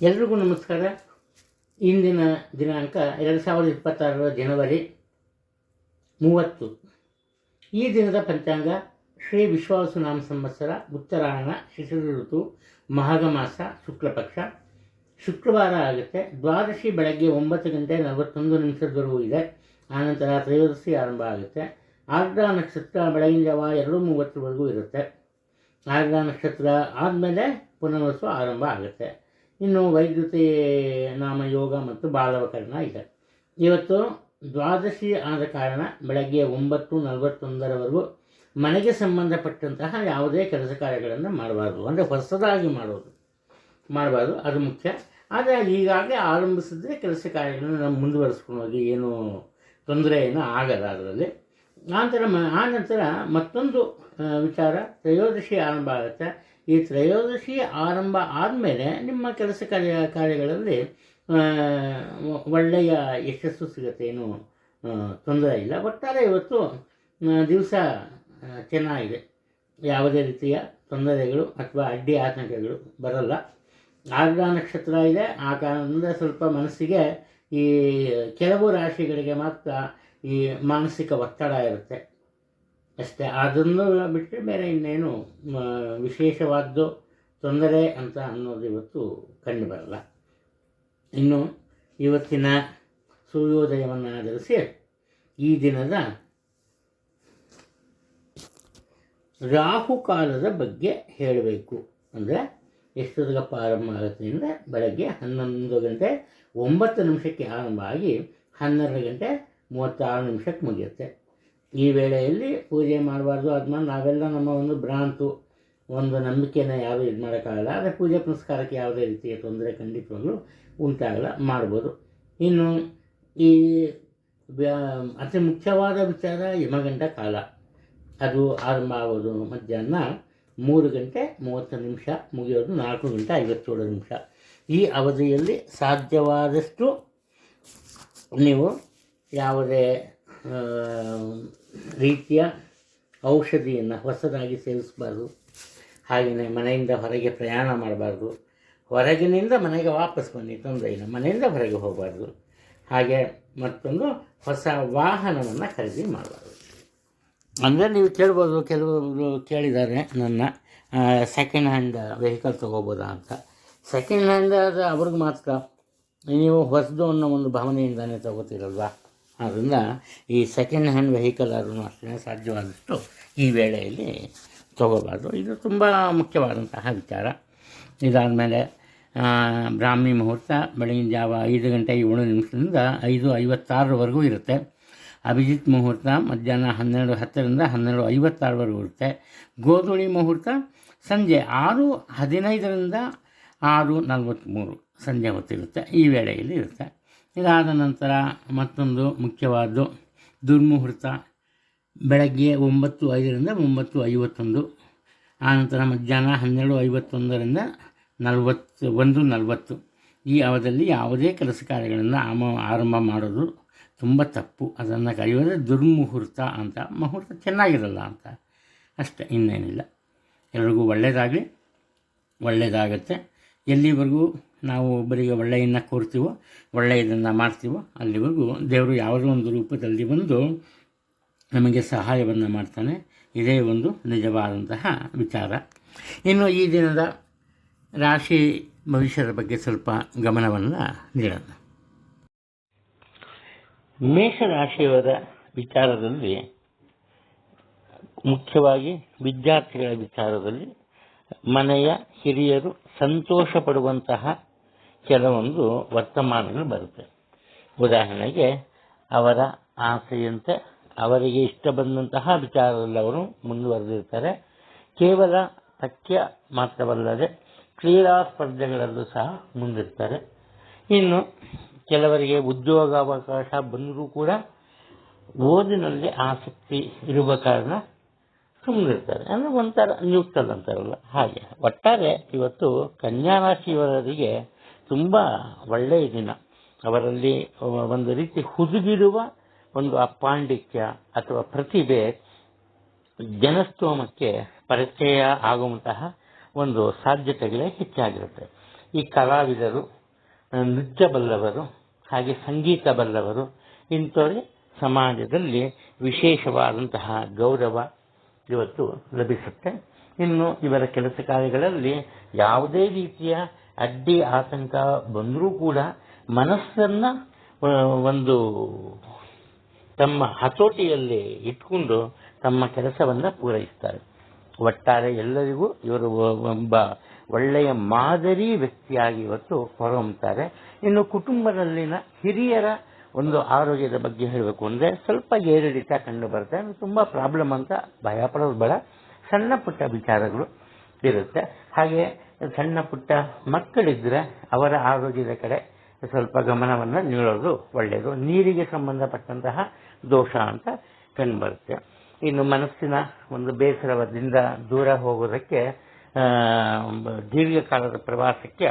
ಎಲ್ರಿಗೂ ನಮಸ್ಕಾರ. ಇಂದಿನ ದಿನಾಂಕ 2026 ಜನವರಿ 30. ಈ ದಿನದ ಪಂಚಾಂಗ ಶ್ರೀ ವಿಶ್ವಾವಸುನಾಮ ಸಂವತ್ಸರ, ಉತ್ತರಾಯಣ, ಶಿಶಿರ ಋತು, ಮಾಘ ಮಾಸ, ಶುಕ್ಲಪಕ್ಷ, ಶುಕ್ರವಾರ ಆಗುತ್ತೆ. ದ್ವಾದಶಿ ಬೆಳಗ್ಗೆ 9:41 ಇದೆ. ಆನಂತರ ತ್ರಯೋದಶಿ ಆರಂಭ ಆಗುತ್ತೆ. ಆರ್ದ್ರ ನಕ್ಷತ್ರ ಬೆಳಗಿನ ಜಾವ 2:30 ಇರುತ್ತೆ. ಆರ್ದ್ರ ನಕ್ಷತ್ರ ಆದಮೇಲೆ ಪುನರ್ವಸು ಆರಂಭ ಆಗುತ್ತೆ. ಇನ್ನು ವೈದ್ಯುತಿ ನಾಮ ಯೋಗ ಮತ್ತು ಬಾಲವಕರಣ ಇದೆ. ಇವತ್ತು ದ್ವಾದಶಿ ಆದ ಕಾರಣ ಬೆಳಗ್ಗೆ 9:41 ಮನೆಗೆ ಸಂಬಂಧಪಟ್ಟಂತಹ ಯಾವುದೇ ಕೆಲಸ ಕಾರ್ಯಗಳನ್ನು ಮಾಡಬಾರ್ದು. ಅಂದರೆ ಹೊಸದಾಗಿ ಮಾಡಬಾರ್ದು, ಅದು ಮುಖ್ಯ. ಆದರೆ ಈಗಾಗಲೇ ಆರಂಭಿಸಿದ್ರೆ ಕೆಲಸ ಕಾರ್ಯಗಳನ್ನು ನಾವು ಮುಂದುವರಿಸ್ಕೊಂಡು ಹೋಗಿ ಏನೂ ತೊಂದರೆ ಏನೂ ಆಗಲ್ಲ ಅದರಲ್ಲಿ. ಆನಂತರ ಮತ್ತೊಂದು ವಿಚಾರ, ತ್ರಯೋದಶಿ ಆರಂಭ ಆಗುತ್ತೆ. ಈ ತ್ರಯೋದಶಿ ಆರಂಭ ಆದಮೇಲೆ ನಿಮ್ಮ ಕೆಲಸ ಕಾರ್ಯಗಳಲ್ಲಿ ಒಳ್ಳೆಯ ಯಶಸ್ಸು ಸಿಗುತ್ತೆ, ಏನೂ ತೊಂದರೆ ಇಲ್ಲ. ಒಟ್ಟಾರೆ ಇವತ್ತು ದಿವಸ ಚೆನ್ನಾಗಿದೆ, ಯಾವುದೇ ರೀತಿಯ ತೊಂದರೆಗಳು ಅಥವಾ ಅಡ್ಡಿ ಆತಂಕಗಳು ಬರಲ್ಲ. ಆರ್ದ್ರ ನಕ್ಷತ್ರ ಇದೆ, ಆ ಕಾರಣದಿಂದ ಸ್ವಲ್ಪ ಮನಸ್ಸಿಗೆ ಈ ಕೆಲವು ರಾಶಿಗಳಿಗೆ ಮಾತ್ರ ಈ ಮಾನಸಿಕ ಒತ್ತಡ ಇರುತ್ತೆ ಅಷ್ಟೇ. ಅದನ್ನು ಬಿಟ್ಟರೆ ಬೇರೆ ಇನ್ನೇನು ವಿಶೇಷವಾದ್ದು ತೊಂದರೆ ಅಂತ ಅನ್ನೋದು ಇವತ್ತು ಕಂಡು ಬರಲ್ಲ. ಇನ್ನು ಇವತ್ತಿನ ಸೂರ್ಯೋದಯವನ್ನು ಆಧರಿಸಿ ಈ ದಿನದ ರಾಹುಕಾಲದ ಬಗ್ಗೆ ಹೇಳಬೇಕು. ಅಂದರೆ ಎಷ್ಟೊತ್ತಿಗಪ್ಪ ಆರಂಭ ಆಗುತ್ತೆ ಅಂದರೆ ಬೆಳಗ್ಗೆ 11:09 ಆರಂಭ ಆಗಿ 12:36 ಮುಗಿಯುತ್ತೆ. ಈ ವೇಳೆಯಲ್ಲಿ ಪೂಜೆ ಮಾಡಬಾರ್ದು. ಆದ್ಮೇಲೆ ನಾವೆಲ್ಲ ನಮ್ಮ ಒಂದು ಭ್ರಾಂತು, ಒಂದು ನಂಬಿಕೆನ ಯಾರೂ ಇದು ಮಾಡೋಕ್ಕಾಗಲ್ಲ. ಆದರೆ ಪೂಜೆ ಪುನಸ್ಕಾರಕ್ಕೆ ಯಾವುದೇ ರೀತಿಯ ತೊಂದರೆ ಖಂಡಿತವಾಗಲೂ ಉಂಟಾಗಲ್ಲ, ಮಾಡ್ಬೋದು. ಇನ್ನು ಈ ಅತಿ ಮುಖ್ಯವಾದ ವಿಚಾರ ಯಮಗಂಡ ಕಾಲ. ಅದು ಆರಂಭ ಆಗೋದು ಮಧ್ಯಾಹ್ನ 3:30 ಮುಗಿಯೋದು 4:57. ಈ ಅವಧಿಯಲ್ಲಿ ಸಾಧ್ಯವಾದಷ್ಟು ನೀವು ಯಾವುದೇ ರೀತಿಯ ಔಷಧಿಯನ್ನು ಹೊಸದಾಗಿ ಸೇವಿಸಬಾರ್ದು. ಹಾಗೆಯೇ ಮನೆಯಿಂದ ಹೊರಗೆ ಪ್ರಯಾಣ ಮಾಡಬಾರ್ದು. ಹೊರಗಿನಿಂದ ಮನೆಗೆ ವಾಪಸ್ ಬನ್ನಿ, ತೊಂದರೆ ಇಲ್ಲ. ಮನೆಯಿಂದ ಹೊರಗೆ ಹೋಗಬಾರ್ದು. ಹಾಗೆ ಮತ್ತೊಂದು, ಹೊಸ ವಾಹನವನ್ನು ಖರೀದಿ ಮಾಡಬಾರ್ದು. ಅಂದರೆ ನೀವು ಕೇಳ್ಬೋದು, ಕೆಲವರು ಕೇಳಿದ್ದಾರೆ ನನ್ನ ಸೆಕೆಂಡ್ ಹ್ಯಾಂಡ್ ವೆಹಿಕಲ್ ತೊಗೋಬೋದಾ ಅಂತ. ಸೆಕೆಂಡ್ ಹ್ಯಾಂಡ್ ಆದರೆ ಅವ್ರಿಗೆ ಮಾತ್ರ, ನೀವು ಹೊಸದು ಅನ್ನೋ ಒಂದು ಭಾವನೆಯಿಂದಲೇ ತೊಗೋತಿರಲ್ವ. ಆದ್ದರಿಂದ ಈ ಸೆಕೆಂಡ್ ಹ್ಯಾಂಡ್ ವೆಹಿಕಲ್ ಆದ್ರೂ ಅಷ್ಟೇ ಸಾಧ್ಯವಾದಷ್ಟು ಈ ವೇಳೆಯಲ್ಲಿ ತೊಗೋಬಾರ್ದು. ಇದು ತುಂಬ ಮುಖ್ಯವಾದಂತಹ ವಿಚಾರ. ಇದಾದಮೇಲೆ ಬ್ರಾಹ್ಮಿ ಮುಹೂರ್ತ ಬೆಳಗಿನ ಜಾವ 5:07 5:56 ಇರುತ್ತೆ. ಅಭಿಜಿತ್ ಮುಹೂರ್ತ ಮಧ್ಯಾಹ್ನ 12:10 12:56 ಇರುತ್ತೆ. ಗೋಧೂಳಿ ಮುಹೂರ್ತ ಸಂಜೆ 6:15 6:43 ಸಂಜೆ ಹೊತ್ತಿರುತ್ತೆ. ಈ ವೇಳೆಯಲ್ಲಿ ಇರುತ್ತೆ. ಇದಾದ ನಂತರ ಮತ್ತೊಂದು ಮುಖ್ಯವಾದ್ದು ದುರ್ಮುಹೂರ್ತ ಬೆಳಗ್ಗೆ 9:05 9:51. ಆನಂತರ ಮಧ್ಯಾಹ್ನ 12:51 41:40. ಈ ಅವಧಿಯಲ್ಲಿ ಯಾವುದೇ ಕೆಲಸ ಕಾರ್ಯಗಳನ್ನು ಆರಂಭ ಮಾಡೋದು ತುಂಬ ತಪ್ಪು. ಅದನ್ನು ಕರೆಯೋದೇ ದುರ್ಮುಹೂರ್ತ ಅಂತ. ಮುಹೂರ್ತ ಚೆನ್ನಾಗಿರಲ್ಲ ಅಂತ ಅಷ್ಟೇ, ಇನ್ನೇನಿಲ್ಲ. ಎಲ್ರಿಗೂ ಒಳ್ಳೆಯದಾಗತ್ತೆ. ಎಲ್ಲಿವರೆಗೂ ನಾವು ಒಬ್ಬರಿಗೆ ಒಳ್ಳೆಯನ್ನು ಕೋರ್ತೀವೋ, ಒಳ್ಳೆಯದನ್ನು ಮಾಡ್ತೀವೋ, ಅಲ್ಲಿವರೆಗೂ ದೇವರು ಯಾವುದೋ ಒಂದು ರೂಪದಲ್ಲಿ ಬಂದು ನಮಗೆ ಸಹಾಯವನ್ನು ಮಾಡ್ತಾನೆ. ಇದೇ ಒಂದು ನಿಜವಾದಂತಹ ವಿಚಾರ. ಇನ್ನು ಈ ದಿನದ ರಾಶಿ ಭವಿಷ್ಯದ ಬಗ್ಗೆ ಸ್ವಲ್ಪ ಗಮನವನ್ನು ನೀಡೋಣ. ಮೇಷರಾಶಿಯವರ ವಿಚಾರದಲ್ಲಿ, ಮುಖ್ಯವಾಗಿ ವಿದ್ಯಾರ್ಥಿಗಳ ವಿಚಾರದಲ್ಲಿ, ಮನೆಯ ಹಿರಿಯರು ಸಂತೋಷ ಪಡುವಂತಹ ಕೆಲವೊಂದು ವರ್ತಮಾನಗಳು ಬರುತ್ತೆ. ಉದಾಹರಣೆಗೆ, ಅವರ ಆಸೆಯಂತೆ ಅವರಿಗೆ ಇಷ್ಟ ಬಂದಂತಹ ವಿಚಾರದಲ್ಲಿ ಅವರು ಮುಂದುವರೆದಿರ್ತಾರೆ. ಕೇವಲ ಪಠ್ಯ ಮಾತ್ರವಲ್ಲದೆ ಕ್ರೀಡಾ ಸ್ಪರ್ಧೆಗಳಲ್ಲೂ ಸಹ ಮುಂದಿರ್ತಾರೆ. ಇನ್ನು ಕೆಲವರಿಗೆ ಉದ್ಯೋಗಾವಕಾಶ ಬಂದರೂ ಕೂಡ ಓದಿನಲ್ಲಿ ಆಸಕ್ತಿ ಇರುವ ಕಾರಣ ಸುಮ್ಮನಿರ್ತಾರೆ. ಅಂದರೆ ಒಂಥರ ನ್ಯೂಟ್ರಲ್ ಅಂತಾರಲ್ಲ ಹಾಗೆ. ಒಟ್ಟಾರೆ ಇವತ್ತು ಕನ್ಯಾ ರಾಶಿಯವರಿಗೆ ತುಂಬ ಒಳ್ಳೆಯ ದಿನ. ಅವರಲ್ಲಿ ಒಂದು ರೀತಿ ಹುದುಗಿರುವ ಒಂದು ಅಪಾಂಡಿತ್ಯ ಅಥವಾ ಪ್ರತಿಭೆ ಜನಸ್ತೋಮಕ್ಕೆ ಪರಿಚಯ ಆಗುವಂತಹ ಒಂದು ಸಾಧ್ಯತೆಗಳೇ ಹೆಚ್ಚಾಗಿರುತ್ತೆ. ಈ ಕಲಾವಿದರು, ನೃತ್ಯ ಬಲ್ಲವರು, ಹಾಗೆ ಸಂಗೀತ ಬಲ್ಲವರು ಇಂಥವರಿಗೆ ಸಮಾಜದಲ್ಲಿ ವಿಶೇಷವಾದಂತಹ ಗೌರವ ಇವತ್ತು ಲಭಿಸುತ್ತೆ. ಇನ್ನು ಇವರ ಕೆಲಸ ಕಾರ್ಯಗಳಲ್ಲಿ ಯಾವುದೇ ರೀತಿಯ ಅಡ್ಡಿ ಆತಂಕ ಬಂದರೂ ಕೂಡ ಮನಸ್ಸನ್ನು ಒಂದು ತಮ್ಮ ಹತೋಟಿಯಲ್ಲಿ ಇಟ್ಕೊಂಡು ತಮ್ಮ ಕೆಲಸವನ್ನು ಪೂರೈಸ್ತಾರೆ. ಒಟ್ಟಾರೆ ಎಲ್ಲರಿಗೂ ಇವರು ಒಬ್ಬ ಒಳ್ಳೆಯ ಮಾದರಿ ವ್ಯಕ್ತಿಯಾಗಿ ಇವತ್ತು ಹೊರಹೊಮ್ಮುತ್ತಾರೆ. ಇನ್ನು ಕುಟುಂಬದಲ್ಲಿನ ಹಿರಿಯರ ಒಂದು ಆರೋಗ್ಯದ ಬಗ್ಗೆ ಹೇಳಬೇಕು ಅಂದರೆ ಸ್ವಲ್ಪ ಏರಿಳಿತ ಕಂಡು ಬರುತ್ತೆ. ತುಂಬ ಪ್ರಾಬ್ಲಮ್ ಅಂತ ಭಯಪಡೋದು ಬೇಡ, ಸಣ್ಣ ಪುಟ್ಟ ವಿಚಾರಗಳು ಇರುತ್ತೆ. ಹಾಗೆ ಸಣ್ಣ ಪುಟ್ಟ ಮಕ್ಕಳಿದ್ದರೆ ಅವರ ಆರೋಗ್ಯದ ಕಡೆ ಸ್ವಲ್ಪ ಗಮನವನ್ನು ನೀಡೋದು ಒಳ್ಳೆಯದು. ನೀರಿಗೆ ಸಂಬಂಧಪಟ್ಟಂತಹ ದೋಷ ಅಂತ ಕಂಡುಬರುತ್ತೆ. ಇನ್ನು ಮನಸ್ಸಿನ ಒಂದು ಬೇಸರದಿಂದ ದೂರ ಹೋಗೋದಕ್ಕೆ ದೀರ್ಘಕಾಲದ ಪ್ರವಾಸಕ್ಕೆ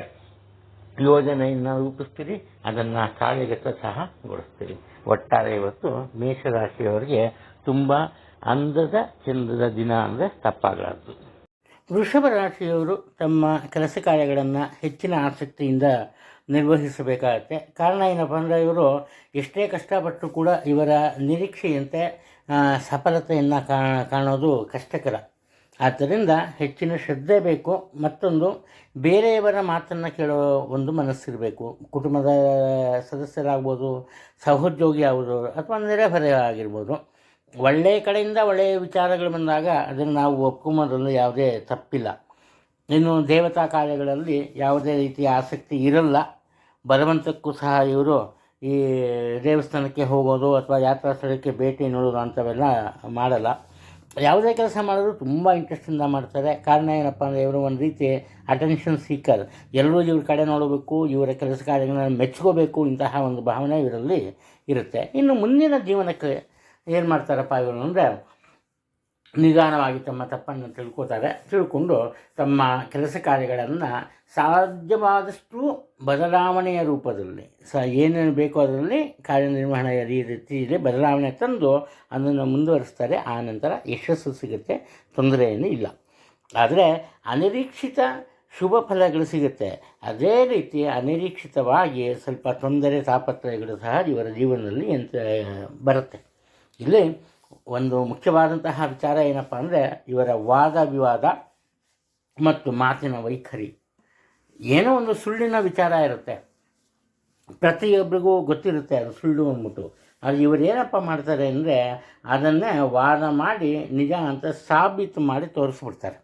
ಯೋಜನೆಯನ್ನು ರೂಪಿಸ್ತೀರಿ, ಅದನ್ನು ಕಾರ್ಯಗತ ಸಹ ಗೊಳಿಸ್ತೀರಿ. ಒಟ್ಟಾರೆ ಇವತ್ತು ಮೇಷರಾಶಿಯವರಿಗೆ ತುಂಬ ಅಂದದ ಚಂದದ ದಿನ ಅಂದರೆ ತಪ್ಪಾಗಲಾರದು. ವೃಷಭ ರಾಶಿಯವರು ತಮ್ಮ ಕೆಲಸ ಕಾರ್ಯಗಳನ್ನು ಹೆಚ್ಚಿನ ಆಸಕ್ತಿಯಿಂದ ನಿರ್ವಹಿಸಬೇಕಾಗತ್ತೆ. ಕಾರಣ ಏನಪ್ಪ ಅಂದರೆ ಇವರು ಎಷ್ಟೇ ಕಷ್ಟಪಟ್ಟರೂ ಕೂಡ ಇವರ ನಿರೀಕ್ಷೆಯಂತೆ ಸಫಲತೆಯನ್ನು ಕಾಣೋದು ಕಷ್ಟಕರ. ಆದ್ದರಿಂದ ಹೆಚ್ಚಿನ ಶ್ರದ್ಧೆ ಬೇಕು. ಮತ್ತೊಂದು, ಬೇರೆಯವರ ಮಾತನ್ನು ಕೇಳೋ ಒಂದು ಮನಸ್ಸಿರಬೇಕು. ಕುಟುಂಬದ ಸದಸ್ಯರಾಗ್ಬೋದು, ಸಹೋದ್ಯೋಗಿ ಆಗ್ಬೋದು, ಅಥವಾ ನೆರೆಹೊರೆ ಆಗಿರ್ಬೋದು. ಒಳ್ಳೆಯ ಕಡೆಯಿಂದ ಒಳ್ಳೆಯ ವಿಚಾರಗಳು ಬಂದಾಗ ಅದನ್ನು ನಾವು ಒಪ್ಕೊಂಬೋದ್ರಲ್ಲಿ ಯಾವುದೇ ತಪ್ಪಿಲ್ಲ. ಇನ್ನು ದೇವತಾ ಕಾರ್ಯಗಳಲ್ಲಿ ಯಾವುದೇ ರೀತಿಯ ಆಸಕ್ತಿ ಇರಲ್ಲ. ಬಲವಂತಕ್ಕೂ ಸಹ ಇವರು ಈ ದೇವಸ್ಥಾನಕ್ಕೆ ಹೋಗೋದು ಅಥವಾ ಯಾತ್ರಾ ಸ್ಥಳಕ್ಕೆ ಭೇಟಿ ನೀಡೋದು ಅಂಥವೆಲ್ಲ ಮಾಡಲ್ಲ. ಯಾವುದೇ ಕೆಲಸ ಮಾಡಿದ್ರು ತುಂಬ ಇಂಟ್ರೆಸ್ಟಿಂದ ಮಾಡ್ತಾರೆ. ಕಾರಣ ಏನಪ್ಪ ಅಂದರೆ ಇವರು ಒಂದು ರೀತಿ ಅಟೆನ್ಷನ್ ಸೀಕರ್. ಎಲ್ಲರೂ ಇವ್ರ ಕಡೆ ನೋಡಬೇಕು, ಇವರ ಕೆಲಸ ಕಾರ್ಯಗಳನ್ನು ಮೆಚ್ಕೋಬೇಕು, ಇಂತಹ ಒಂದು ಭಾವನೆ ಇವರಲ್ಲಿ ಇರುತ್ತೆ. ಇನ್ನು ಮುಂದಿನ ಜೀವನಕ್ಕೆ ಏನು ಮಾಡ್ತಾರಪ್ಪ ಇವರು ಅಂದರೆ ನಿಧಾನವಾಗಿ ತಮ್ಮ ತಪ್ಪನ್ನು ತಿಳ್ಕೊಂಡು ತಮ್ಮ ಕೆಲಸ ಕಾರ್ಯಗಳನ್ನು ಸಾಧ್ಯವಾದಷ್ಟು ಬದಲಾವಣೆಯ ರೂಪದಲ್ಲಿ ಏನೇನು ಬೇಕೋ ಅದರಲ್ಲಿ ಕಾರ್ಯನಿರ್ವಹಣೆಯ ರೀತಿಯಲ್ಲಿ ಬದಲಾವಣೆ ತಂದು ಅದನ್ನು ಮುಂದುವರಿಸ್ತಾರೆ. ಆ ನಂತರ ಯಶಸ್ಸು ಸಿಗುತ್ತೆ, ತೊಂದರೆಯೇನೂ ಇಲ್ಲ. ಆದರೆ ಅನಿರೀಕ್ಷಿತ ಶುಭ ಫಲಗಳು ಸಿಗುತ್ತೆ. ಅದೇ ರೀತಿ ಅನಿರೀಕ್ಷಿತವಾಗಿ ಸ್ವಲ್ಪ ತೊಂದರೆ ತಾಪತ್ರಯಗಳು ಸಹ ಇವರ ಜೀವನದಲ್ಲಿ ಬರುತ್ತೆ. ಇಲ್ಲಿ ಒಂದು ಮುಖ್ಯವಾದಂತಹ ವಿಚಾರ ಏನಪ್ಪ ಅಂದರೆ ಇವರ ವಾದ ವಿವಾದ ಮತ್ತು ಮಾತಿನ ವೈಖರಿ. ಏನೋ ಒಂದು ಸುಳ್ಳಿನ ವಿಚಾರ ಇರುತ್ತೆ, ಪ್ರತಿಯೊಬ್ಬರಿಗೂ ಗೊತ್ತಿರುತ್ತೆ ಅದು ಸುಳ್ಳು ಅಂದ್ಬಿಟ್ಟು. ಅದು ಇವರು ಏನಪ್ಪ ಮಾಡ್ತಾರೆ ಅಂದರೆ ಅದನ್ನೇ ವಾದ ಮಾಡಿ ನಿಜ ಅಂತ ಸಾಬೀತು ಮಾಡಿ ತೋರಿಸ್ಬಿಡ್ತಾರೆ.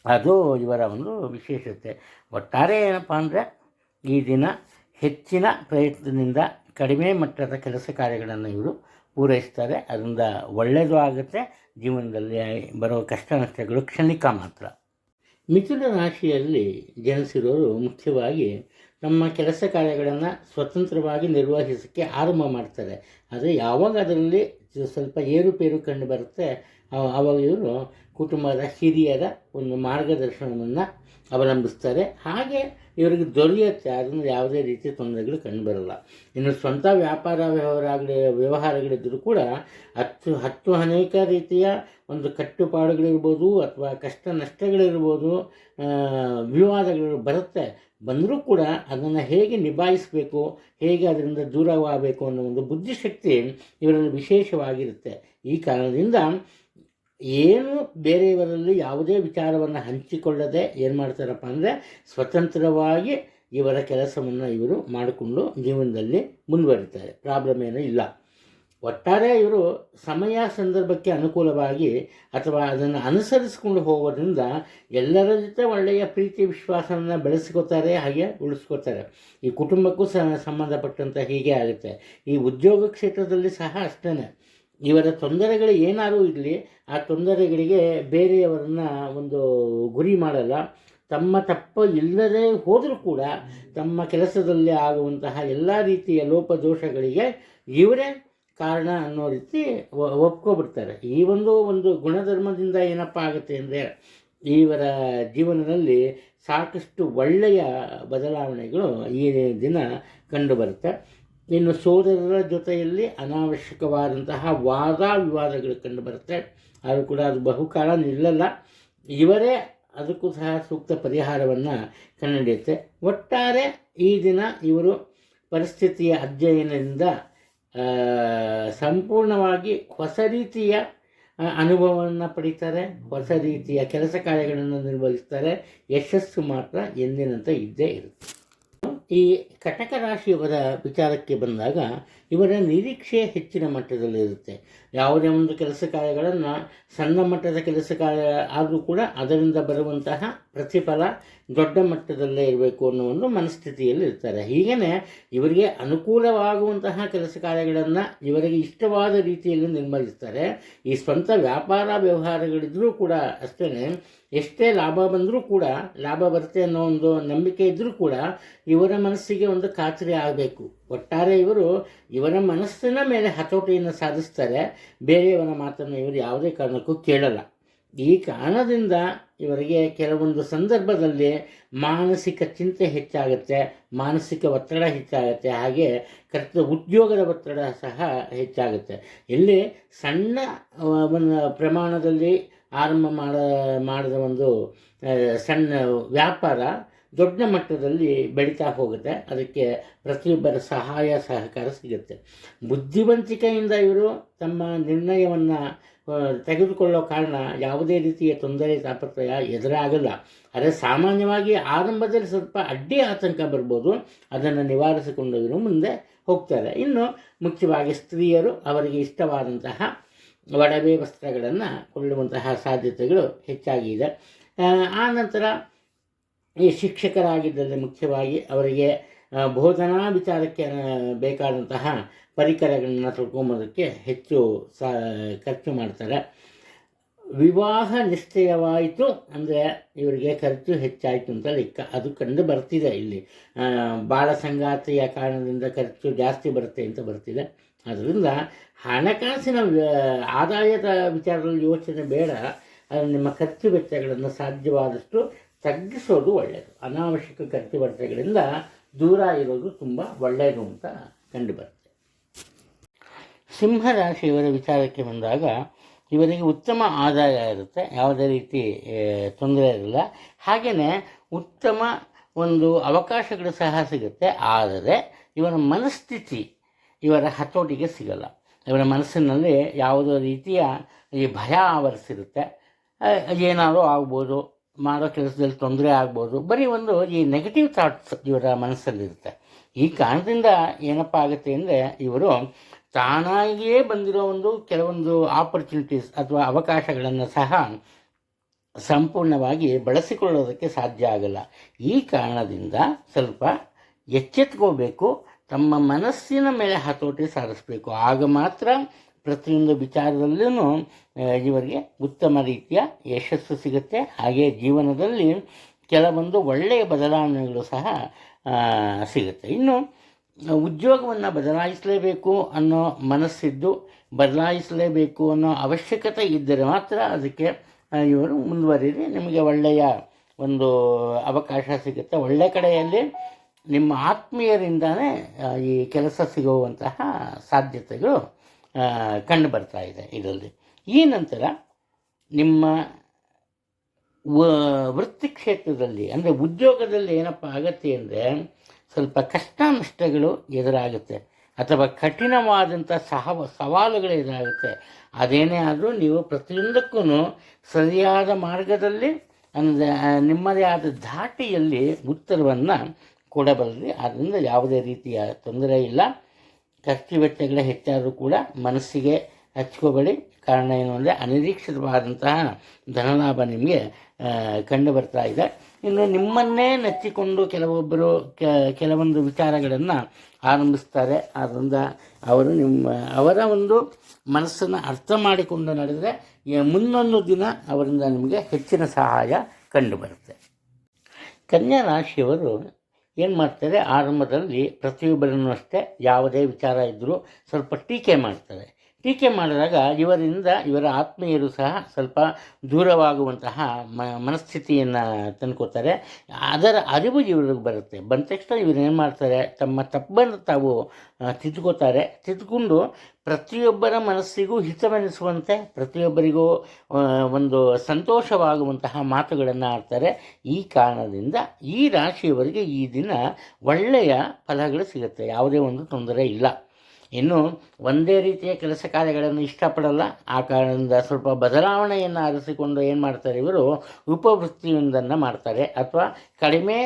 ಅದು ಇವರ ಒಂದು ವಿಶೇಷತೆ. ಒಟ್ಟಾರೆ ಏನಪ್ಪ ಅಂದರೆ ಈ ದಿನ ಹೆಚ್ಚಿನ ಪ್ರಯತ್ನದಿಂದ ಕಡಿಮೆ ಮಟ್ಟದ ಕೆಲಸ ಕಾರ್ಯಗಳನ್ನು ಇವರು ಪೂರೈಸ್ತಾರೆ. ಅದರಿಂದ ಒಳ್ಳೆಯದು ಆಗುತ್ತೆ. ಜೀವನದಲ್ಲಿ ಬರೋ ಕಷ್ಟ ನಷ್ಟಗಳು ಕ್ಷಣಿಕ ಮಾತ್ರ. ಮಿಥುನ ರಾಶಿಯಲ್ಲಿ ಜನಿಸಿರೋರು ಮುಖ್ಯವಾಗಿ ತಮ್ಮ ಕೆಲಸ ಕಾರ್ಯಗಳನ್ನು ಸ್ವತಂತ್ರವಾಗಿ ನಿರ್ವಹಿಸೋಕ್ಕೆ ಆರಂಭ ಮಾಡ್ತಾರೆ. ಆದರೆ ಯಾವಾಗ ಅದರಲ್ಲಿ ಸ್ವಲ್ಪ ಏರುಪೇರು ಕಂಡು ಬರುತ್ತೆ ಆವಾಗ ಇವರು ಕುಟುಂಬದ ಹಿರಿಯರ ಒಂದು ಮಾರ್ಗದರ್ಶನವನ್ನು ಅವಲಂಬಿಸ್ತಾರೆ. ಹಾಗೆ ಇವರಿಗೆ ದೊರೆಯುತ್ತೆ, ಅದರಿಂದ ಯಾವುದೇ ರೀತಿಯ ತೊಂದರೆಗಳು ಕಂಡುಬರಲ್ಲ. ಇನ್ನು ಸ್ವಂತ ವ್ಯಾಪಾರ ವ್ಯವಹಾರಗಳಿದ್ದರೂ ಕೂಡ ಅನೇಕ ರೀತಿಯ ಒಂದು ಕಟ್ಟುಪಾಡುಗಳಿರ್ಬೋದು ಅಥವಾ ಕಷ್ಟ ನಷ್ಟಗಳಿರ್ಬೋದು, ವಿವಾದಗಳು ಬಂದರೂ ಕೂಡ ಅದನ್ನು ಹೇಗೆ ನಿಭಾಯಿಸಬೇಕು, ಹೇಗೆ ಅದರಿಂದ ದೂರವಾಗಬೇಕು ಅನ್ನೋ ಒಂದು ಬುದ್ಧಿಶಕ್ತಿ ಇವರಲ್ಲಿ ವಿಶೇಷವಾಗಿರುತ್ತೆ. ಈ ಕಾರಣದಿಂದ ಏನು ಬೇರೆಯವರಲ್ಲಿ ಯಾವುದೇ ವಿಚಾರವನ್ನು ಹಂಚಿಕೊಳ್ಳದೆ ಏನು ಮಾಡ್ತಾರಪ್ಪ ಅಂದರೆ ಸ್ವತಂತ್ರವಾಗಿ ಇವರ ಕೆಲಸವನ್ನು ಇವರು ಮಾಡಿಕೊಂಡು ಜೀವನದಲ್ಲಿ ಮುಂದುವರಿತಾರೆ. ಪ್ರಾಬ್ಲಮ್ ಏನೂ ಇಲ್ಲ. ಒಟ್ಟಾರೆ ಇವರು ಸಮಯ ಸಂದರ್ಭಕ್ಕೆ ಅನುಕೂಲವಾಗಿ ಅಥವಾ ಅದನ್ನು ಅನುಸರಿಸಿಕೊಂಡು ಹೋಗೋದ್ರಿಂದ ಎಲ್ಲರ ಜೊತೆ ಒಳ್ಳೆಯ ಪ್ರೀತಿ ವಿಶ್ವಾಸವನ್ನು ಬೆಳೆಸ್ಕೋತಾರೆ, ಹಾಗೆ ಉಳಿಸ್ಕೋತಾರೆ. ಈ ಕುಟುಂಬಕ್ಕೂ ಸಂಬಂಧಪಟ್ಟಂಥ ಹೀಗೆ ಆಗುತ್ತೆ. ಈ ಉದ್ಯೋಗ ಕ್ಷೇತ್ರದಲ್ಲಿ ಸಹ ಅಷ್ಟೇ. ಇವರ ತೊಂದರೆಗಳು ಏನಾದರೂ ಇರಲಿ, ಆ ತೊಂದರೆಗಳಿಗೆ ಬೇರೆಯವರನ್ನು ಒಂದು ಗುರಿ ಮಾಡಲ್ಲ. ತಮ್ಮ ತಪ್ಪು ಇಲ್ಲದೇ ಹೋದರೂ ಕೂಡ ತಮ್ಮ ಕೆಲಸದಲ್ಲಿ ಆಗುವಂತಹ ಎಲ್ಲ ರೀತಿಯ ಲೋಪದೋಷಗಳಿಗೆ ಇವರೇ ಕಾರಣ ಅನ್ನೋ ರೀತಿ ಒಪ್ಕೊಬಿಡ್ತಾರೆ. ಈ ಒಂದು ಗುಣಧರ್ಮದಿಂದ ಏನಪ್ಪ ಆಗುತ್ತೆ ಅಂದರೆ ಇವರ ಜೀವನದಲ್ಲಿ ಸಾಕಷ್ಟು ಒಳ್ಳೆಯ ಬದಲಾವಣೆಗಳು ಈ ದಿನ ಕಂಡುಬರುತ್ತೆ. ಇನ್ನು ಸೋದರರ ಜೊತೆಯಲ್ಲಿ ಅನಾವಶ್ಯಕವಾದಂತಹ ವಾದ ವಿವಾದಗಳು ಕಂಡುಬರುತ್ತೆ. ಆದರೂ ಕೂಡ ಅದು ಬಹುಕಾಲ ನಿಲ್ಲಲ್ಲ. ಇವರೇ ಅದಕ್ಕೂ ಸಹ ಸೂಕ್ತ ಪರಿಹಾರವನ್ನು ಕಂಡುಹಿಡಿಯುತ್ತೆ. ಒಟ್ಟಾರೆ ಈ ದಿನ ಇವರು ಪರಿಸ್ಥಿತಿಯ ಅಧ್ಯಯನದಿಂದ ಸಂಪೂರ್ಣವಾಗಿ ಹೊಸ ರೀತಿಯ ಅನುಭವವನ್ನು ಪಡೀತಾರೆ, ಹೊಸ ರೀತಿಯ ಕೆಲಸ ಕಾರ್ಯಗಳನ್ನು ನಿರ್ವಹಿಸ್ತಾರೆ. ಯಶಸ್ಸು ಮಾತ್ರ ಎಂದಿನಂತೆ ಇದ್ದೇ ಇರುತ್ತೆ. ಈ ಕಟಕ ರಾಶಿಯವರ ವಿಚಾರಕ್ಕೆ ಬಂದಾಗ ಇವರ ನಿರೀಕ್ಷೆ ಹೆಚ್ಚಿನ ಮಟ್ಟದಲ್ಲಿರುತ್ತೆ. ಯಾವುದೇ ಒಂದು ಕೆಲಸ ಕಾರ್ಯಗಳನ್ನು ಸಣ್ಣ ಮಟ್ಟದ ಕೆಲಸ ಕಾರ್ಯ ಆದರೂ ಕೂಡ ಅದರಿಂದ ಬರುವಂತಹ ಪ್ರತಿಫಲ ದೊಡ್ಡ ಮಟ್ಟದಲ್ಲೇ ಇರಬೇಕು ಅನ್ನೋ ಒಂದು ಮನಸ್ಥಿತಿಯಲ್ಲಿ ಇರ್ತಾರೆ. ಹೀಗೇ ಇವರಿಗೆ ಅನುಕೂಲವಾಗುವಂತಹ ಕೆಲಸ ಕಾರ್ಯಗಳನ್ನು ಇವರಿಗೆ ಇಷ್ಟವಾದ ರೀತಿಯಲ್ಲಿ ನಿರ್ವಹಿಸ್ತಾರೆ. ಈ ಸ್ವಂತ ವ್ಯಾಪಾರ ವ್ಯವಹಾರಗಳಿದ್ದರೂ ಕೂಡ ಅಷ್ಟೇ, ಎಷ್ಟೇ ಲಾಭ ಬಂದರೂ ಕೂಡ, ಲಾಭ ಬರುತ್ತೆ ಅನ್ನೋ ಒಂದು ನಂಬಿಕೆ ಇದ್ದರೂ ಕೂಡ ಇವರ ಮನಸ್ಸಿಗೆ ಒಂದು ಖಾತ್ರಿ ಆಗಬೇಕು. ಒಟ್ಟಾರೆ ಇವರ ಮನಸ್ಸಿನ ಮೇಲೆ ಹತೋಟಿಯನ್ನು ಸಾಧಿಸ್ತಾರೆ. ಬೇರೆಯವರ ಮಾತನ್ನು ಇವರು ಯಾವುದೇ ಕಾರಣಕ್ಕೂ ಕೇಳಲ್ಲ. ಈ ಕಾರಣದಿಂದ ಇವರಿಗೆ ಕೆಲವೊಂದು ಸಂದರ್ಭದಲ್ಲಿ ಮಾನಸಿಕ ಚಿಂತೆ ಹೆಚ್ಚಾಗುತ್ತೆ, ಮಾನಸಿಕ ಒತ್ತಡ ಹೆಚ್ಚಾಗುತ್ತೆ, ಹಾಗೆ ಉದ್ಯೋಗದ ಒತ್ತಡ ಸಹ ಹೆಚ್ಚಾಗುತ್ತೆ. ಇಲ್ಲಿ ಸಣ್ಣ ಪ್ರಮಾಣದಲ್ಲಿ ಆರಂಭ ಮಾಡಿದ ಒಂದು ಸಣ್ಣ ವ್ಯಾಪಾರ ದೊಡ್ಡ ಮಟ್ಟದಲ್ಲಿ ಬೆಳೀತಾ ಹೋಗುತ್ತೆ. ಅದಕ್ಕೆ ಪ್ರತಿಯೊಬ್ಬರ ಸಹಾಯ ಸಹಕಾರ ಸಿಗುತ್ತೆ. ಬುದ್ಧಿವಂತಿಕೆಯಿಂದ ಇವರು ತಮ್ಮ ನಿರ್ಣಯವನ್ನು ತೆಗೆದುಕೊಳ್ಳೋ ಕಾರಣ ಯಾವುದೇ ರೀತಿಯ ತೊಂದರೆ ತಾಪತ್ರಯ ಎದುರಾಗಲ್ಲ. ಆದರೆ ಸಾಮಾನ್ಯವಾಗಿ ಆರಂಭದಲ್ಲಿ ಸ್ವಲ್ಪ ಅಡ್ಡಿ ಆತಂಕ ಬರ್ಬೋದು, ಅದನ್ನು ನಿವಾರಿಸಿಕೊಂಡು ಇವರು ಮುಂದೆ ಹೋಗ್ತಾರೆ. ಇನ್ನು ಮುಖ್ಯವಾಗಿ ಸ್ತ್ರೀಯರು ಅವರಿಗೆ ಇಷ್ಟವಾದಂತಹ ಒಡವೆ ವಸ್ತ್ರಗಳನ್ನು ಕೊಳ್ಳುವಂತಹ ಸಾಧ್ಯತೆಗಳು ಹೆಚ್ಚಾಗಿದೆ. ಆ ನಂತರ ಈ ಶಿಕ್ಷಕರಾಗಿದ್ದಲ್ಲಿ ಮುಖ್ಯವಾಗಿ ಅವರಿಗೆ ಬೋಧನಾ ವಿಚಾರಕ್ಕೆ ಬೇಕಾದಂತಹ ಪರಿಕರಗಳನ್ನು ತೊಳ್ಕೊಂಬೋದಕ್ಕೆ ಹೆಚ್ಚು ಖರ್ಚು ಮಾಡ್ತಾರೆ. ವಿವಾಹ ನಿಶ್ಚಯವಾಯಿತು ಅಂದರೆ ಇವರಿಗೆ ಖರ್ಚು ಹೆಚ್ಚಾಯಿತು ಅಂತ ಲೆಕ್ಕ. ಅದು ಕಂಡು ಬರ್ತಿದೆ. ಇಲ್ಲಿ ಬಾಳ ಸಂಗಾತಿಯ ಕಾರಣದಿಂದ ಖರ್ಚು ಜಾಸ್ತಿ ಬರುತ್ತೆ ಅಂತ ಬರ್ತಿದೆ. ಅದರಿಂದ ಹಣಕಾಸಿನ ಆದಾಯದ ವಿಚಾರದಲ್ಲಿ ಯೋಚನೆ ಬೇಡ. ಅದು ನಿಮ್ಮ ಖರ್ಚು ವೆಚ್ಚಗಳನ್ನು ಸಾಧ್ಯವಾದಷ್ಟು ತಗ್ಗಿಸೋದು ಒಳ್ಳೆಯದು. ಅನಾವಶ್ಯಕ ಖರ್ಚು ವೆಚ್ಚಗಳಿಂದ ದೂರ ಇರೋದು ತುಂಬ ಒಳ್ಳೆಯದು ಅಂತ ಕಂಡುಬರುತ್ತೆ. ಸಿಂಹರಾಶಿಯವರ ವಿಚಾರಕ್ಕೆ ಬಂದಾಗ ಇವರಿಗೆ ಉತ್ತಮ ಆದಾಯ ಇರುತ್ತೆ, ಯಾವುದೇ ರೀತಿ ತೊಂದರೆ ಇರಲ್ಲ. ಹಾಗೆಯೇ ಉತ್ತಮ ಒಂದು ಅವಕಾಶಗಳು ಸಹ ಸಿಗುತ್ತೆ. ಆದರೆ ಇವರ ಮನಸ್ಥಿತಿ ಇವರ ಹತೋಟಿಗೆ ಸಿಗಲ್ಲ. ಇವರ ಮನಸ್ಸಿನಲ್ಲಿ ಯಾವುದೋ ರೀತಿಯ ಈ ಭಯ ಆವರಿಸಿರುತ್ತೆ. ಏನಾದರೂ ಆಗ್ಬೋದು, ಮಾಡೋ ಕೆಲಸದಲ್ಲಿ ತೊಂದರೆ ಆಗ್ಬೋದು, ಬರೀ ಒಂದು ಈ ನೆಗೆಟಿವ್ ಥಾಟ್ಸ್ ಇವರ ಮನಸ್ಸಲ್ಲಿರುತ್ತೆ. ಈ ಕಾರಣದಿಂದ ಏನಪ್ಪ ಆಗುತ್ತೆ ಅಂದರೆ ಇವರು ತಾನಾಗಿಯೇ ಬಂದಿರೋ ಕೆಲವೊಂದು ಆಪರ್ಚುನಿಟೀಸ್ ಅಥವಾ ಅವಕಾಶಗಳನ್ನು ಸಹ ಸಂಪೂರ್ಣವಾಗಿ ಬಳಸಿಕೊಳ್ಳೋದಕ್ಕೆ ಸಾಧ್ಯ ಆಗಲ್ಲ. ಈ ಕಾರಣದಿಂದ ಸ್ವಲ್ಪ ಎಚ್ಚೆತ್ಕೋಬೇಕು, ತಮ್ಮ ಮನಸ್ಸಿನ ಮೇಲೆ ಹತೋಟಿ ಸಾಧಿಸಬೇಕು. ಆಗ ಮಾತ್ರ ಪ್ರತಿಯೊಂದು ವಿಚಾರದಲ್ಲೂ ಇವರಿಗೆ ಉತ್ತಮ ರೀತಿಯ ಯಶಸ್ಸು ಸಿಗುತ್ತೆ. ಹಾಗೆ ಜೀವನದಲ್ಲಿ ಕೆಲವೊಂದು ಒಳ್ಳೆಯ ಬದಲಾವಣೆಗಳು ಸಹ ಸಿಗುತ್ತೆ. ಇನ್ನು ಉದ್ಯೋಗವನ್ನು ಬದಲಾಯಿಸಲೇಬೇಕು ಅನ್ನೋ ಮನಸ್ಸಿದ್ದು, ಬದಲಾಯಿಸಲೇಬೇಕು ಅನ್ನೋ ಅವಶ್ಯಕತೆ ಇದ್ದರೆ ಮಾತ್ರ ಅದಕ್ಕೆ ಇವರು ಮುಂದುವರಿರಿ. ನಿಮಗೆ ಒಳ್ಳೆಯ ಒಂದು ಅವಕಾಶ ಸಿಗುತ್ತೆ. ಒಳ್ಳೆಯ ಕಡೆಯಲ್ಲಿ ನಿಮ್ಮ ಆತ್ಮೀಯರಿಂದಲೇ ಈ ಕೆಲಸ ಸಿಗುವಂತಹ ಸಾಧ್ಯತೆಗಳು ಕಂಡು ಬರ್ತಾ ಇದೆ ಇದರಲ್ಲಿ. ಈ ನಂತರ ನಿಮ್ಮ ವೃತ್ತಿ ಕ್ಷೇತ್ರದಲ್ಲಿ ಅಂದರೆ ಉದ್ಯೋಗದಲ್ಲಿ ಏನಪ್ಪ ಆಗುತ್ತೆ ಅಂದರೆ ಸ್ವಲ್ಪ ಕಷ್ಟ ನಷ್ಟಗಳು ಎದುರಾಗುತ್ತೆ ಅಥವಾ ಕಠಿಣವಾದಂಥ ಸವಾಲುಗಳು ಎದುರಾಗುತ್ತೆ. ಅದೇನೇ ಆದರೂ ನೀವು ಪ್ರತಿಯೊಂದಕ್ಕೂ ಸರಿಯಾದ ಮಾರ್ಗದಲ್ಲಿ ಅಂದರೆ ನಿಮ್ಮದೇ ಆದ ಧಾಟಿಯಲ್ಲಿ ಉತ್ತರವನ್ನು ಕೊಡಬಲ್ಲರಿ. ಆದ್ದರಿಂದ ಯಾವುದೇ ರೀತಿಯ ತೊಂದರೆ ಇಲ್ಲ. ಖರ್ಚು ವೆಚ್ಚಗಳ ಹೆಚ್ಚಾದರೂ ಕೂಡ ಮನಸ್ಸಿಗೆ ಹಚ್ಕೋಬೇಡಿ. ಕಾರಣ ಏನು ಅಂದರೆ ಅನಿರೀಕ್ಷಿತವಾದಂತಹ ಧನಲಾಭ ನಿಮಗೆ ಕಂಡು ಬರ್ತಾ ಇದೆ. ಇನ್ನು ನಿಮ್ಮನ್ನೇ ನೆಚ್ಚಿಕೊಂಡು ಕೆಲವೊಬ್ಬರು ಕೆಲವೊಂದು ವಿಚಾರಗಳನ್ನು ಆರಂಭಿಸ್ತಾರೆ. ಆದ್ದರಿಂದ ಅವರ ಒಂದು ಮನಸ್ಸನ್ನು ಅರ್ಥ ಮಾಡಿಕೊಂಡು ನಡೆದರೆ ಮುಂದೊಂದು ದಿನ ಅವರಿಂದ ನಿಮಗೆ ಹೆಚ್ಚಿನ ಸಹಾಯ ಕಂಡುಬರುತ್ತೆ. ಕನ್ಯಾ ರಾಶಿಯವರು ಏನು ಮಾಡ್ತಾರೆ, ಆರಂಭದಲ್ಲಿ ಪ್ರತಿಯೊಬ್ಬರನ್ನು ಅಷ್ಟೇ ಯಾವುದೇ ವಿಚಾರ ಇದ್ದರೂ ಸ್ವಲ್ಪ ಟೀಕೆ ಮಾಡ್ತಾರೆ. ಟೀಕೆ ಮಾಡಿದಾಗ ಇವರ ಆತ್ಮೀಯರು ಸಹ ಸ್ವಲ್ಪ ದೂರವಾಗುವಂತಹ ಮನಸ್ಥಿತಿಯನ್ನು ತಂದ್ಕೋತಾರೆ. ಅದರ ಅರಿವು ಇವ್ರಿಗೆ ಬರುತ್ತೆ. ಬಂದ ತಕ್ಷಣ ಇವ್ರು ಏನು ಮಾಡ್ತಾರೆ, ತಮ್ಮ ತಪ್ಪನ್ನು ತಾವು ತಿದ್ದುಕೊಂಡು ಪ್ರತಿಯೊಬ್ಬರ ಮನಸ್ಸಿಗೂ ಹಿತವೆನಿಸುವಂತೆ, ಪ್ರತಿಯೊಬ್ಬರಿಗೂ ಒಂದು ಸಂತೋಷವಾಗುವಂತಹ ಮಾತುಗಳನ್ನು ಆಡ್ತಾರೆ. ಈ ಕಾರಣದಿಂದ ಈ ರಾಶಿಯವರಿಗೆ ಈ ದಿನ ಒಳ್ಳೆಯ ಫಲಗಳು ಸಿಗುತ್ತೆ, ಯಾವುದೇ ಒಂದು ತೊಂದರೆ ಇಲ್ಲ. ಇನ್ನು ಒಂದೇ ರೀತಿಯ ಕೆಲಸ ಕಾರ್ಯಗಳನ್ನು ಇಷ್ಟಪಡಲ್ಲ. ಆ ಕಾರಣದಿಂದ ಸ್ವಲ್ಪ ಬದಲಾವಣೆಯನ್ನು ಆರಿಸಿಕೊಂಡು ಏನು ಮಾಡ್ತಾರೆ, ಇವರು ಉಪವೃತ್ತಿಯೊಂದನ್ನು ಮಾಡ್ತಾರೆ, ಅಥವಾ ಕಡಿಮೆ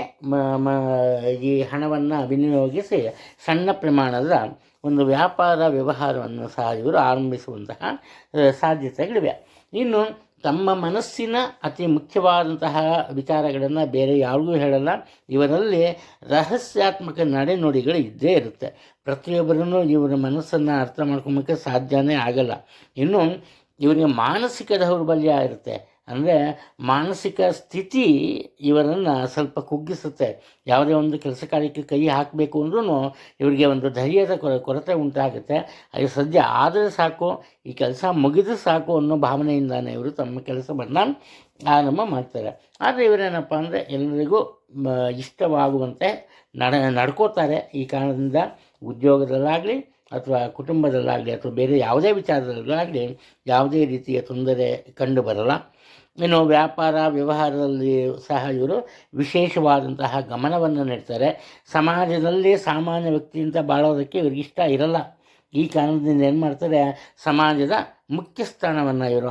ಈ ಹಣವನ್ನು ವಿನಿಯೋಗಿಸಿ ಸಣ್ಣ ಪ್ರಮಾಣದ ಒಂದು ವ್ಯಾಪಾರ ವ್ಯವಹಾರವನ್ನು ಸಹ ಇವರು ಆರಂಭಿಸುವಂತಹ ಸಾಧ್ಯತೆಗಳಿವೆ. ಇನ್ನು ತಮ್ಮ ಮನಸ್ಸಿನ ಅತಿ ಮುಖ್ಯವಾದಂತಹ ವಿಚಾರಗಳನ್ನು ಬೇರೆ ಯಾರಿಗೂ ಹೇಳಲ್ಲ. ಇವರಲ್ಲಿ ರಹಸ್ಯಾತ್ಮಕ ನಡೆನುಡಿಗಳು ಇದ್ದೇ ಇರುತ್ತೆ. ಪ್ರತಿಯೊಬ್ಬರೂ ಇವರ ಮನಸ್ಸನ್ನು ಅರ್ಥ ಮಾಡ್ಕೊಳಕ್ಕೆ ಸಾಧ್ಯನೇ ಆಗಲ್ಲ. ಇನ್ನು ಇವರಿಗೆ ಮಾನಸಿಕ ದೌರ್ಬಲ್ಯ ಇರುತ್ತೆ. ಅಂದರೆ ಮಾನಸಿಕ ಸ್ಥಿತಿ ಇವರನ್ನು ಸ್ವಲ್ಪ ಕುಗ್ಗಿಸುತ್ತೆ. ಯಾವುದೇ ಒಂದು ಕೆಲಸ ಕಾರ್ಯಕ್ಕೆ ಕೈ ಹಾಕಬೇಕು ಅಂದ್ರೂ ಇವರಿಗೆ ಒಂದು ಧೈರ್ಯದ ಕೊರತೆ ಉಂಟಾಗುತ್ತೆ. ಅದು ಸದ್ಯ ಆದರೆ ಸಾಕು, ಈ ಕೆಲಸ ಮುಗಿದು ಸಾಕು ಅನ್ನೋ ಭಾವನೆಯಿಂದಾನೆ ಇವರು ತಮ್ಮ ಕೆಲಸವನ್ನು ಆರಂಭ ಮಾಡ್ತಾರೆ. ಆದರೆ ಇವರೇನಪ್ಪ ಅಂದರೆ ಎಲ್ಲರಿಗೂ ಇಷ್ಟವಾಗುವಂತೆ ನಡ್ಕೋತಾರೆ. ಈ ಕಾರಣದಿಂದ ಉದ್ಯೋಗದಲ್ಲಾಗಲಿ ಅಥವಾ ಕುಟುಂಬದಲ್ಲಾಗಲಿ ಅಥವಾ ಬೇರೆ ಯಾವುದೇ ವಿಚಾರದಲ್ಲಾಗಲಿ ಯಾವುದೇ ರೀತಿಯ ತೊಂದರೆ ಕಂಡು ಬರಲ್ಲ. ಇನ್ನು ವ್ಯಾಪಾರ ವ್ಯವಹಾರದಲ್ಲಿ ಸಹ ಇವರು ವಿಶೇಷವಾದಂತಹ ಗಮನವನ್ನು ನೀಡ್ತಾರೆ. ಸಮಾಜದಲ್ಲಿ ಸಾಮಾನ್ಯ ವ್ಯಕ್ತಿಯಿಂದ ಬಾಳೋದಕ್ಕೆ ಇವ್ರಿಗೆ ಇಷ್ಟ ಇರಲ್ಲ. ಈ ಕಾರಣದಿಂದ ಏನು ಮಾಡ್ತಾರೆ, ಸಮಾಜದ ಮುಖ್ಯ ಸ್ಥಾನವನ್ನು ಇವರು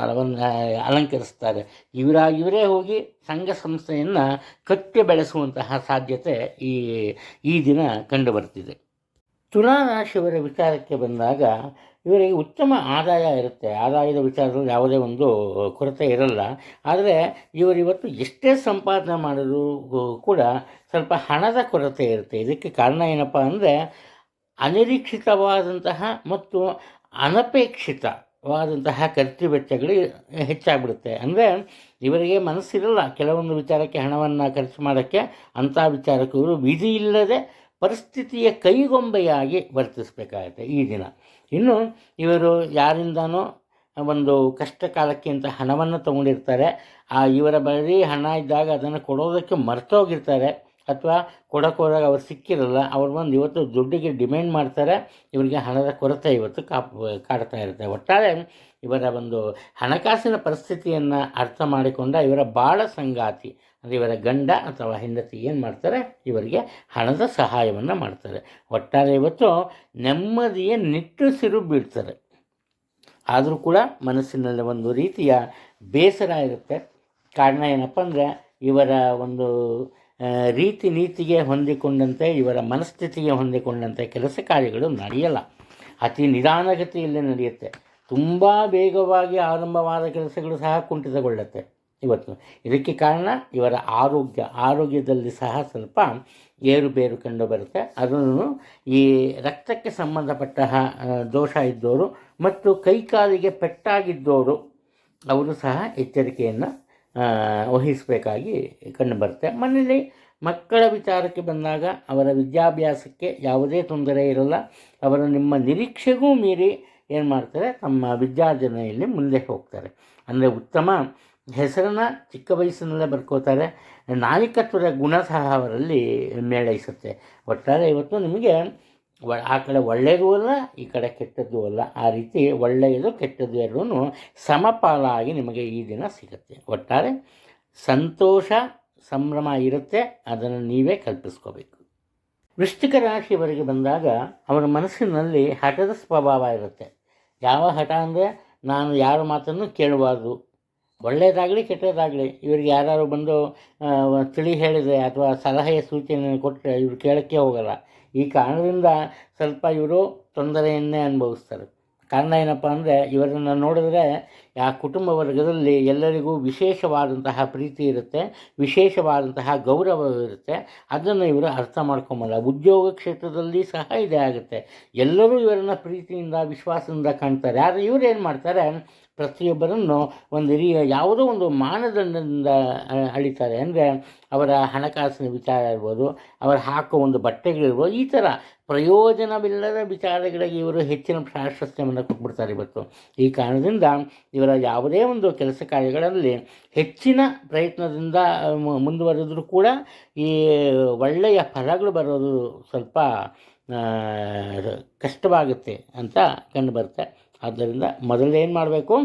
ಅಲಂಕರಿಸ್ತಾರೆ. ಇವರೇ ಹೋಗಿ ಸಂಘ ಸಂಸ್ಥೆಯನ್ನು ಕಟ್ಟಿ ಬೆಳೆಸುವಂತಹ ಸಾಧ್ಯತೆ ಈ ದಿನ ಕಂಡುಬರ್ತಿದೆ. ತುಲಾ ರಾಶಿಯವರ ವಿಚಾರಕ್ಕೆ ಬಂದಾಗ ಇವರಿಗೆ ಉತ್ತಮ ಆದಾಯ ಇರುತ್ತೆ. ಆದಾಯದ ವಿಚಾರದಲ್ಲಿ ಯಾವುದೇ ಒಂದು ಕೊರತೆ ಇರಲ್ಲ. ಆದರೆ ಇವತ್ತು ಎಷ್ಟೇ ಸಂಪಾದನೆ ಮಾಡಿದ್ರೂ ಕೂಡ ಸ್ವಲ್ಪ ಹಣದ ಕೊರತೆ ಇರುತ್ತೆ. ಇದಕ್ಕೆ ಕಾರಣ ಏನಪ್ಪ ಅಂದರೆ ಅನಿರೀಕ್ಷಿತವಾದಂತಹ ಮತ್ತು ಅನಪೇಕ್ಷಿತವಾದಂತಹ ಖರ್ಚು ವೆಚ್ಚಗಳು ಹೆಚ್ಚಾಗ್ಬಿಡುತ್ತೆ. ಅಂದರೆ ಇವರಿಗೆ ಮನಸ್ಸಿರಲ್ಲ ಕೆಲವೊಂದು ವಿಚಾರಕ್ಕೆ ಹಣವನ್ನು ಖರ್ಚು ಮಾಡೋಕ್ಕೆ. ಅಂಥ ವಿಚಾರಕ್ಕೆ ಇವರು ವಿಧಿ ಇಲ್ಲದೆ ಪರಿಸ್ಥಿತಿಯ ಕೈಗೊಂಬೆಯಾಗಿ ವರ್ತಿಸಬೇಕಾಗತ್ತೆ ಈ ದಿನ. ಇನ್ನು ಇವರು ಯಾರಿಂದನೋ ಒಂದು ಕಷ್ಟ ಕಾಲಕ್ಕೆ ಅಂತ ಹಣವನ್ನು ತೊಗೊಂಡಿರ್ತಾರೆ. ಇವರ ಬಳಿ ಹಣ ಇದ್ದಾಗ ಅದನ್ನು ಕೊಡೋದಕ್ಕೆ ಮರ್ತೋಗಿರ್ತಾರೆ, ಅಥವಾ ಕೊಡೋಕ್ಕೋದಾಗ ಅವ್ರು ಸಿಕ್ಕಿರಲ್ಲ. ಅವ್ರು ಬಂದು ಇವತ್ತು ದುಡ್ಡಿಗೆ ಡಿಮ್ಯಾಂಡ್ ಮಾಡ್ತಾರೆ. ಇವರಿಗೆ ಹಣದ ಕೊರತೆ ಇವತ್ತು ಕಾಡ್ತಾ ಇರುತ್ತೆ. ಒಟ್ಟಾರೆ ಇವರ ಒಂದು ಹಣಕಾಸಿನ ಪರಿಸ್ಥಿತಿಯನ್ನು ಅರ್ಥ ಮಾಡಿಕೊಂಡ ಇವರ ಬಾಳ ಸಂಗಾತಿ ಅಂದರೆ ಇವರ ಗಂಡ ಅಥವಾ ಹೆಂಡತಿ ಏನು ಮಾಡ್ತಾರೆ, ಇವರಿಗೆ ಹಣದ ಸಹಾಯವನ್ನು ಮಾಡ್ತಾರೆ. ಒಟ್ಟಾರೆ ಇವತ್ತು ನೆಮ್ಮದಿಯ ನಿಟ್ಟುಸಿರು ಬೀಳ್ತಾರೆ. ಆದರೂ ಕೂಡ ಮನಸ್ಸಿನಲ್ಲಿ ಒಂದು ರೀತಿಯ ಬೇಸರ ಇರುತ್ತೆ. ಕಾರಣ ಏನಪ್ಪ ಅಂದರೆ ಇವರ ಒಂದು ರೀತಿ ನೀತಿಗೆ ಹೊಂದಿಕೊಂಡಂತೆ, ಇವರ ಮನಸ್ಥಿತಿಗೆ ಹೊಂದಿಕೊಂಡಂತೆ ಕೆಲಸ ಕಾರ್ಯಗಳು ನಡೆಯಲ್ಲ. ಅತಿ ನಿಧಾನಗತಿಯಲ್ಲೇ ನಡೆಯುತ್ತೆ. ತುಂಬ ವೇಗವಾಗಿ ಆರಂಭವಾದ ಕೆಲಸಗಳು ಸಹ ಕುಂಠಿತಗೊಳ್ಳುತ್ತೆ ಇವತ್ತು. ಇದಕ್ಕೆ ಕಾರಣ ಇವರ ಆರೋಗ್ಯದಲ್ಲಿ ಸಹ ಸ್ವಲ್ಪ ಏರುಪೇರು ಕಂಡು ಬರುತ್ತೆ. ಅದನ್ನು ಈ ರಕ್ತಕ್ಕೆ ಸಂಬಂಧಪಟ್ಟ ದೋಷ ಇದ್ದವರು ಮತ್ತು ಕೈಕಾಲಿಗೆ ಪೆಟ್ಟಾಗಿದ್ದವರು ಅವರು ಸಹ ಎಚ್ಚರಿಕೆಯನ್ನು ವಹಿಸಬೇಕಾಗಿ ಕಂಡುಬರುತ್ತೆ. ಮನೆಯಲ್ಲಿ ಮಕ್ಕಳ ವಿಚಾರಕ್ಕೆ ಬಂದಾಗ ಅವರ ವಿದ್ಯಾಭ್ಯಾಸಕ್ಕೆ ಯಾವುದೇ ತೊಂದರೆ ಇರಲ್ಲ. ಅವರು ನಿಮ್ಮ ನಿರೀಕ್ಷೆಗೂ ಮೀರಿ ಏನು ಮಾಡ್ತಾರೆ, ತಮ್ಮ ವಿದ್ಯಾರ್ಜನೆಯಲ್ಲಿ ಮುಂದೆ ಹೋಗ್ತಾರೆ. ಅಂದರೆ ಉತ್ತಮ ಹೆಸರನ್ನು ಚಿಕ್ಕ ವಯಸ್ಸಿನಲ್ಲೇ ಬರ್ಕೋತಾರೆ. ನಾಯಕತ್ವದ ಗುಣ ಸಹ ಅವರಲ್ಲಿ ಮೇಳೈಸುತ್ತೆ. ಒಟ್ಟಾರೆ ಇವತ್ತು ನಿಮಗೆ ಆ ಕಡೆ ಒಳ್ಳೆಯದೂ ಅಲ್ಲ, ಈ ಕಡೆ ಕೆಟ್ಟದ್ದೂ ಅಲ್ಲ. ಆ ರೀತಿ ಒಳ್ಳೆಯದು ಕೆಟ್ಟದ್ದು ಎರಡೂ ಸಮಪಾಲಾಗಿ ನಿಮಗೆ ಈ ದಿನ ಸಿಗುತ್ತೆ. ಒಟ್ಟಾರೆ ಸಂತೋಷ ಸಂಭ್ರಮ ಇರುತ್ತೆ, ಅದನ್ನು ನೀವೇ ಕಲ್ಪಿಸ್ಕೋಬೇಕು. ವೃಶ್ಚಿಕ ರಾಶಿಯವರೆಗೆ ಬಂದಾಗ ಅವರ ಮನಸ್ಸಿನಲ್ಲಿ ಹಠದ ಸ್ವಭಾವ ಇರುತ್ತೆ. ಯಾವ ಹಠ ಅಂದರೆ, ನಾನು ಯಾರ ಮಾತನ್ನು ಕೇಳಬಾರ್ದು. ಒಳ್ಳೆಯದಾಗಲಿ ಕೆಟ್ಟದಾಗಲಿ ಇವರಿಗೆ ಯಾರು ಬಂದು ತಿಳಿ ಹೇಳಿದರೆ ಅಥವಾ ಸಲಹೆಯ ಸೂಚನೆ ಕೊಟ್ಟರೆ ಇವರು ಕೇಳೋಕ್ಕೆ ಹೋಗಲ್ಲ. ಈ ಕಾರಣದಿಂದ ಸ್ವಲ್ಪ ಇವರು ತೊಂದರೆಯನ್ನೇ ಅನುಭವಿಸ್ತಾರೆ. ಕಾರಣ ಏನಪ್ಪ ಅಂದರೆ, ಇವರನ್ನು ನೋಡಿದ್ರೆ ಆ ಕುಟುಂಬ ವರ್ಗದಲ್ಲಿ ಎಲ್ಲರಿಗೂ ವಿಶೇಷವಾದಂತಹ ಪ್ರೀತಿ ಇರುತ್ತೆ, ವಿಶೇಷವಾದಂತಹ ಗೌರವವಿರುತ್ತೆ. ಅದನ್ನು ಇವರು ಅರ್ಥ ಮಾಡ್ಕೊಂಬಲ್ಲ. ಉದ್ಯೋಗ ಕ್ಷೇತ್ರದಲ್ಲಿ ಸಹ ಇದೇ ಆಗುತ್ತೆ. ಎಲ್ಲರೂ ಇವರನ್ನು ಪ್ರೀತಿಯಿಂದ ವಿಶ್ವಾಸದಿಂದ ಕಾಣ್ತಾರೆ. ಆದರೆ ಇವರು ಏನು ಮಾಡ್ತಾರೆ, ಪ್ರತಿಯೊಬ್ಬರನ್ನು ಒಂದು ಯಾವುದೋ ಒಂದು ಮಾನದಂಡದಿಂದ ಅಳಿತಾರೆ. ಅಂದರೆ ಅವರ ಹಣಕಾಸಿನ ವಿಚಾರ ಇರ್ಬೋದು, ಅವರು ಹಾಕೋ ಒಂದು ಬಟ್ಟೆಗಳಿರ್ಬೋದು, ಈ ಥರ ಪ್ರಯೋಜನವಿಲ್ಲದ ವಿಚಾರಗಳಿಗೆ ಇವರು ಹೆಚ್ಚಿನ ಪ್ರಾಶಸ್ತ್ಯವನ್ನು ಕೊಟ್ಬಿಡ್ತಾರೆ ಇವತ್ತು. ಈ ಕಾರಣದಿಂದ ಇವರ ಯಾವುದೇ ಒಂದು ಕೆಲಸ ಕಾರ್ಯಗಳಲ್ಲಿ ಹೆಚ್ಚಿನ ಪ್ರಯತ್ನದಿಂದ ಮುಂದುವರೆದರೂ ಕೂಡ ಈ ಒಳ್ಳೆಯ ಫಲಗಳು ಬರೋದು ಸ್ವಲ್ಪ ಕಷ್ಟವಾಗುತ್ತೆ ಅಂತ ಕಂಡುಬರುತ್ತೆ. ಆದ್ದರಿಂದ ಮೊದಲೇನು ಮಾಡಬೇಕು,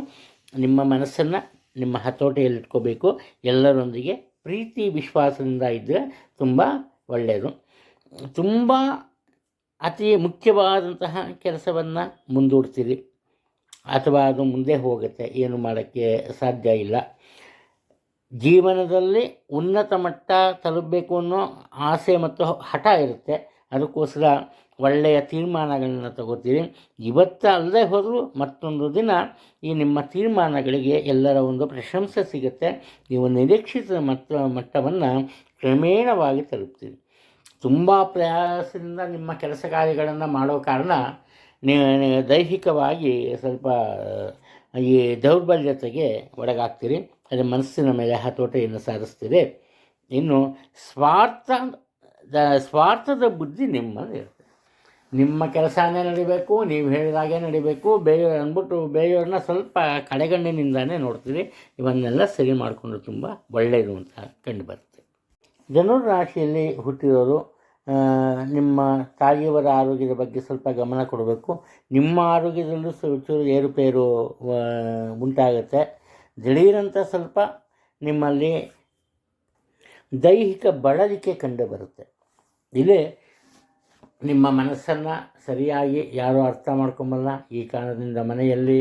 ನಿಮ್ಮ ಮನಸ್ಸನ್ನು ನಿಮ್ಮ ಹತೋಟಿಯಲ್ಲಿಟ್ಕೋಬೇಕು. ಎಲ್ಲರೊಂದಿಗೆ ಪ್ರೀತಿ ವಿಶ್ವಾಸದಿಂದ ಇದ್ದರೆ ತುಂಬ ಒಳ್ಳೆಯದು. ತುಂಬ ಅತಿ ಮುಖ್ಯವಾದಂತಹ ಕೆಲಸವನ್ನು ಮುಂದೂಡ್ತೀರಿ ಅಥವಾ ಅದು ಮುಂದೆ ಹೋಗುತ್ತೆ, ಏನು ಮಾಡೋಕ್ಕೆ ಸಾಧ್ಯ ಇಲ್ಲ. ಜೀವನದಲ್ಲಿ ಉನ್ನತ ಮಟ್ಟ ತಲುಪಬೇಕು ಅನ್ನೋ ಆಸೆ ಮತ್ತು ಹಠ ಇರುತ್ತೆ. ಅದಕ್ಕೋಸ್ಕರ ಒಳ್ಳೆಯ ತೀರ್ಮಾನಗಳನ್ನು ತಗೋತೀರಿ. ಇವತ್ತು ಅಲ್ಲದೆ ಹೋದರೂ ಮತ್ತೊಂದು ದಿನ ಈ ನಿಮ್ಮ ತೀರ್ಮಾನಗಳಿಗೆ ಎಲ್ಲರ ಒಂದು ಪ್ರಶಂಸೆ ಸಿಗುತ್ತೆ. ನೀವು ನಿರೀಕ್ಷಿತ ಮಟ್ಟವನ್ನು ಕ್ರಮೇಣವಾಗಿ ತಲುಪ್ತೀರಿ. ತುಂಬ ಪ್ರಯಾಸದಿಂದ ನಿಮ್ಮ ಕೆಲಸ ಕಾರ್ಯಗಳನ್ನು ಮಾಡೋ ಕಾರಣ ದೈಹಿಕವಾಗಿ ಸ್ವಲ್ಪ ಈ ದೌರ್ಬಲ್ಯತೆಗೆ ಒಳಗಾಗ್ತೀರಿ. ಅದೇ ಮನಸ್ಸಿನ ಮೇಲೆ ಹತೋಟಿಯನ್ನು ಸಾಧಿಸ್ತೀರಿ. ಇನ್ನು ಸ್ವಾರ್ಥದ ಬುದ್ಧಿ ನಿಮ್ಮಲ್ಲಿ ಇರುತ್ತೆ. ನಿಮ್ಮ ಕೆಲಸನೇ ನಡಿಬೇಕು, ನೀವು ಹೇಳಿದಾಗೆ ನಡಿಬೇಕು, ಅಂದ್ಬಿಟ್ಟು ಬೇರೆಯವ್ರನ್ನ ಸ್ವಲ್ಪ ಕಡೆಗಣ್ಣಿನಿಂದಾನೇ ನೋಡ್ತೀರಿ. ಇವನ್ನೆಲ್ಲ ಸರಿ ಮಾಡಿಕೊಂಡು ತುಂಬ ಒಳ್ಳೆಯದು ಅಂತ ಕಂಡುಬರುತ್ತೆ. ಧನುರ್ ರಾಶಿಯಲ್ಲಿ ಹುಟ್ಟಿರೋರು ನಿಮ್ಮ ತಾಯಿಯವರ ಆರೋಗ್ಯದ ಬಗ್ಗೆ ಸ್ವಲ್ಪ ಗಮನ ಕೊಡಬೇಕು. ನಿಮ್ಮ ಆರೋಗ್ಯದಲ್ಲೂ ಚೂರು ಏರುಪೇರು ಉಂಟಾಗುತ್ತೆ. ದಿಢೀರಂತ ಸ್ವಲ್ಪ ನಿಮ್ಮಲ್ಲಿ ದೈಹಿಕ ಬಳಲಿಕೆ ಕಂಡುಬರುತ್ತೆ. ಇಲ್ಲೇ ನಿಮ್ಮ ಮನಸ್ಸನ್ನು ಸರಿಯಾಗಿ ಯಾರೂ ಅರ್ಥ ಮಾಡ್ಕೊಂಬಲ್ಲ. ಈ ಕಾರಣದಿಂದ ಮನೆಯಲ್ಲಿ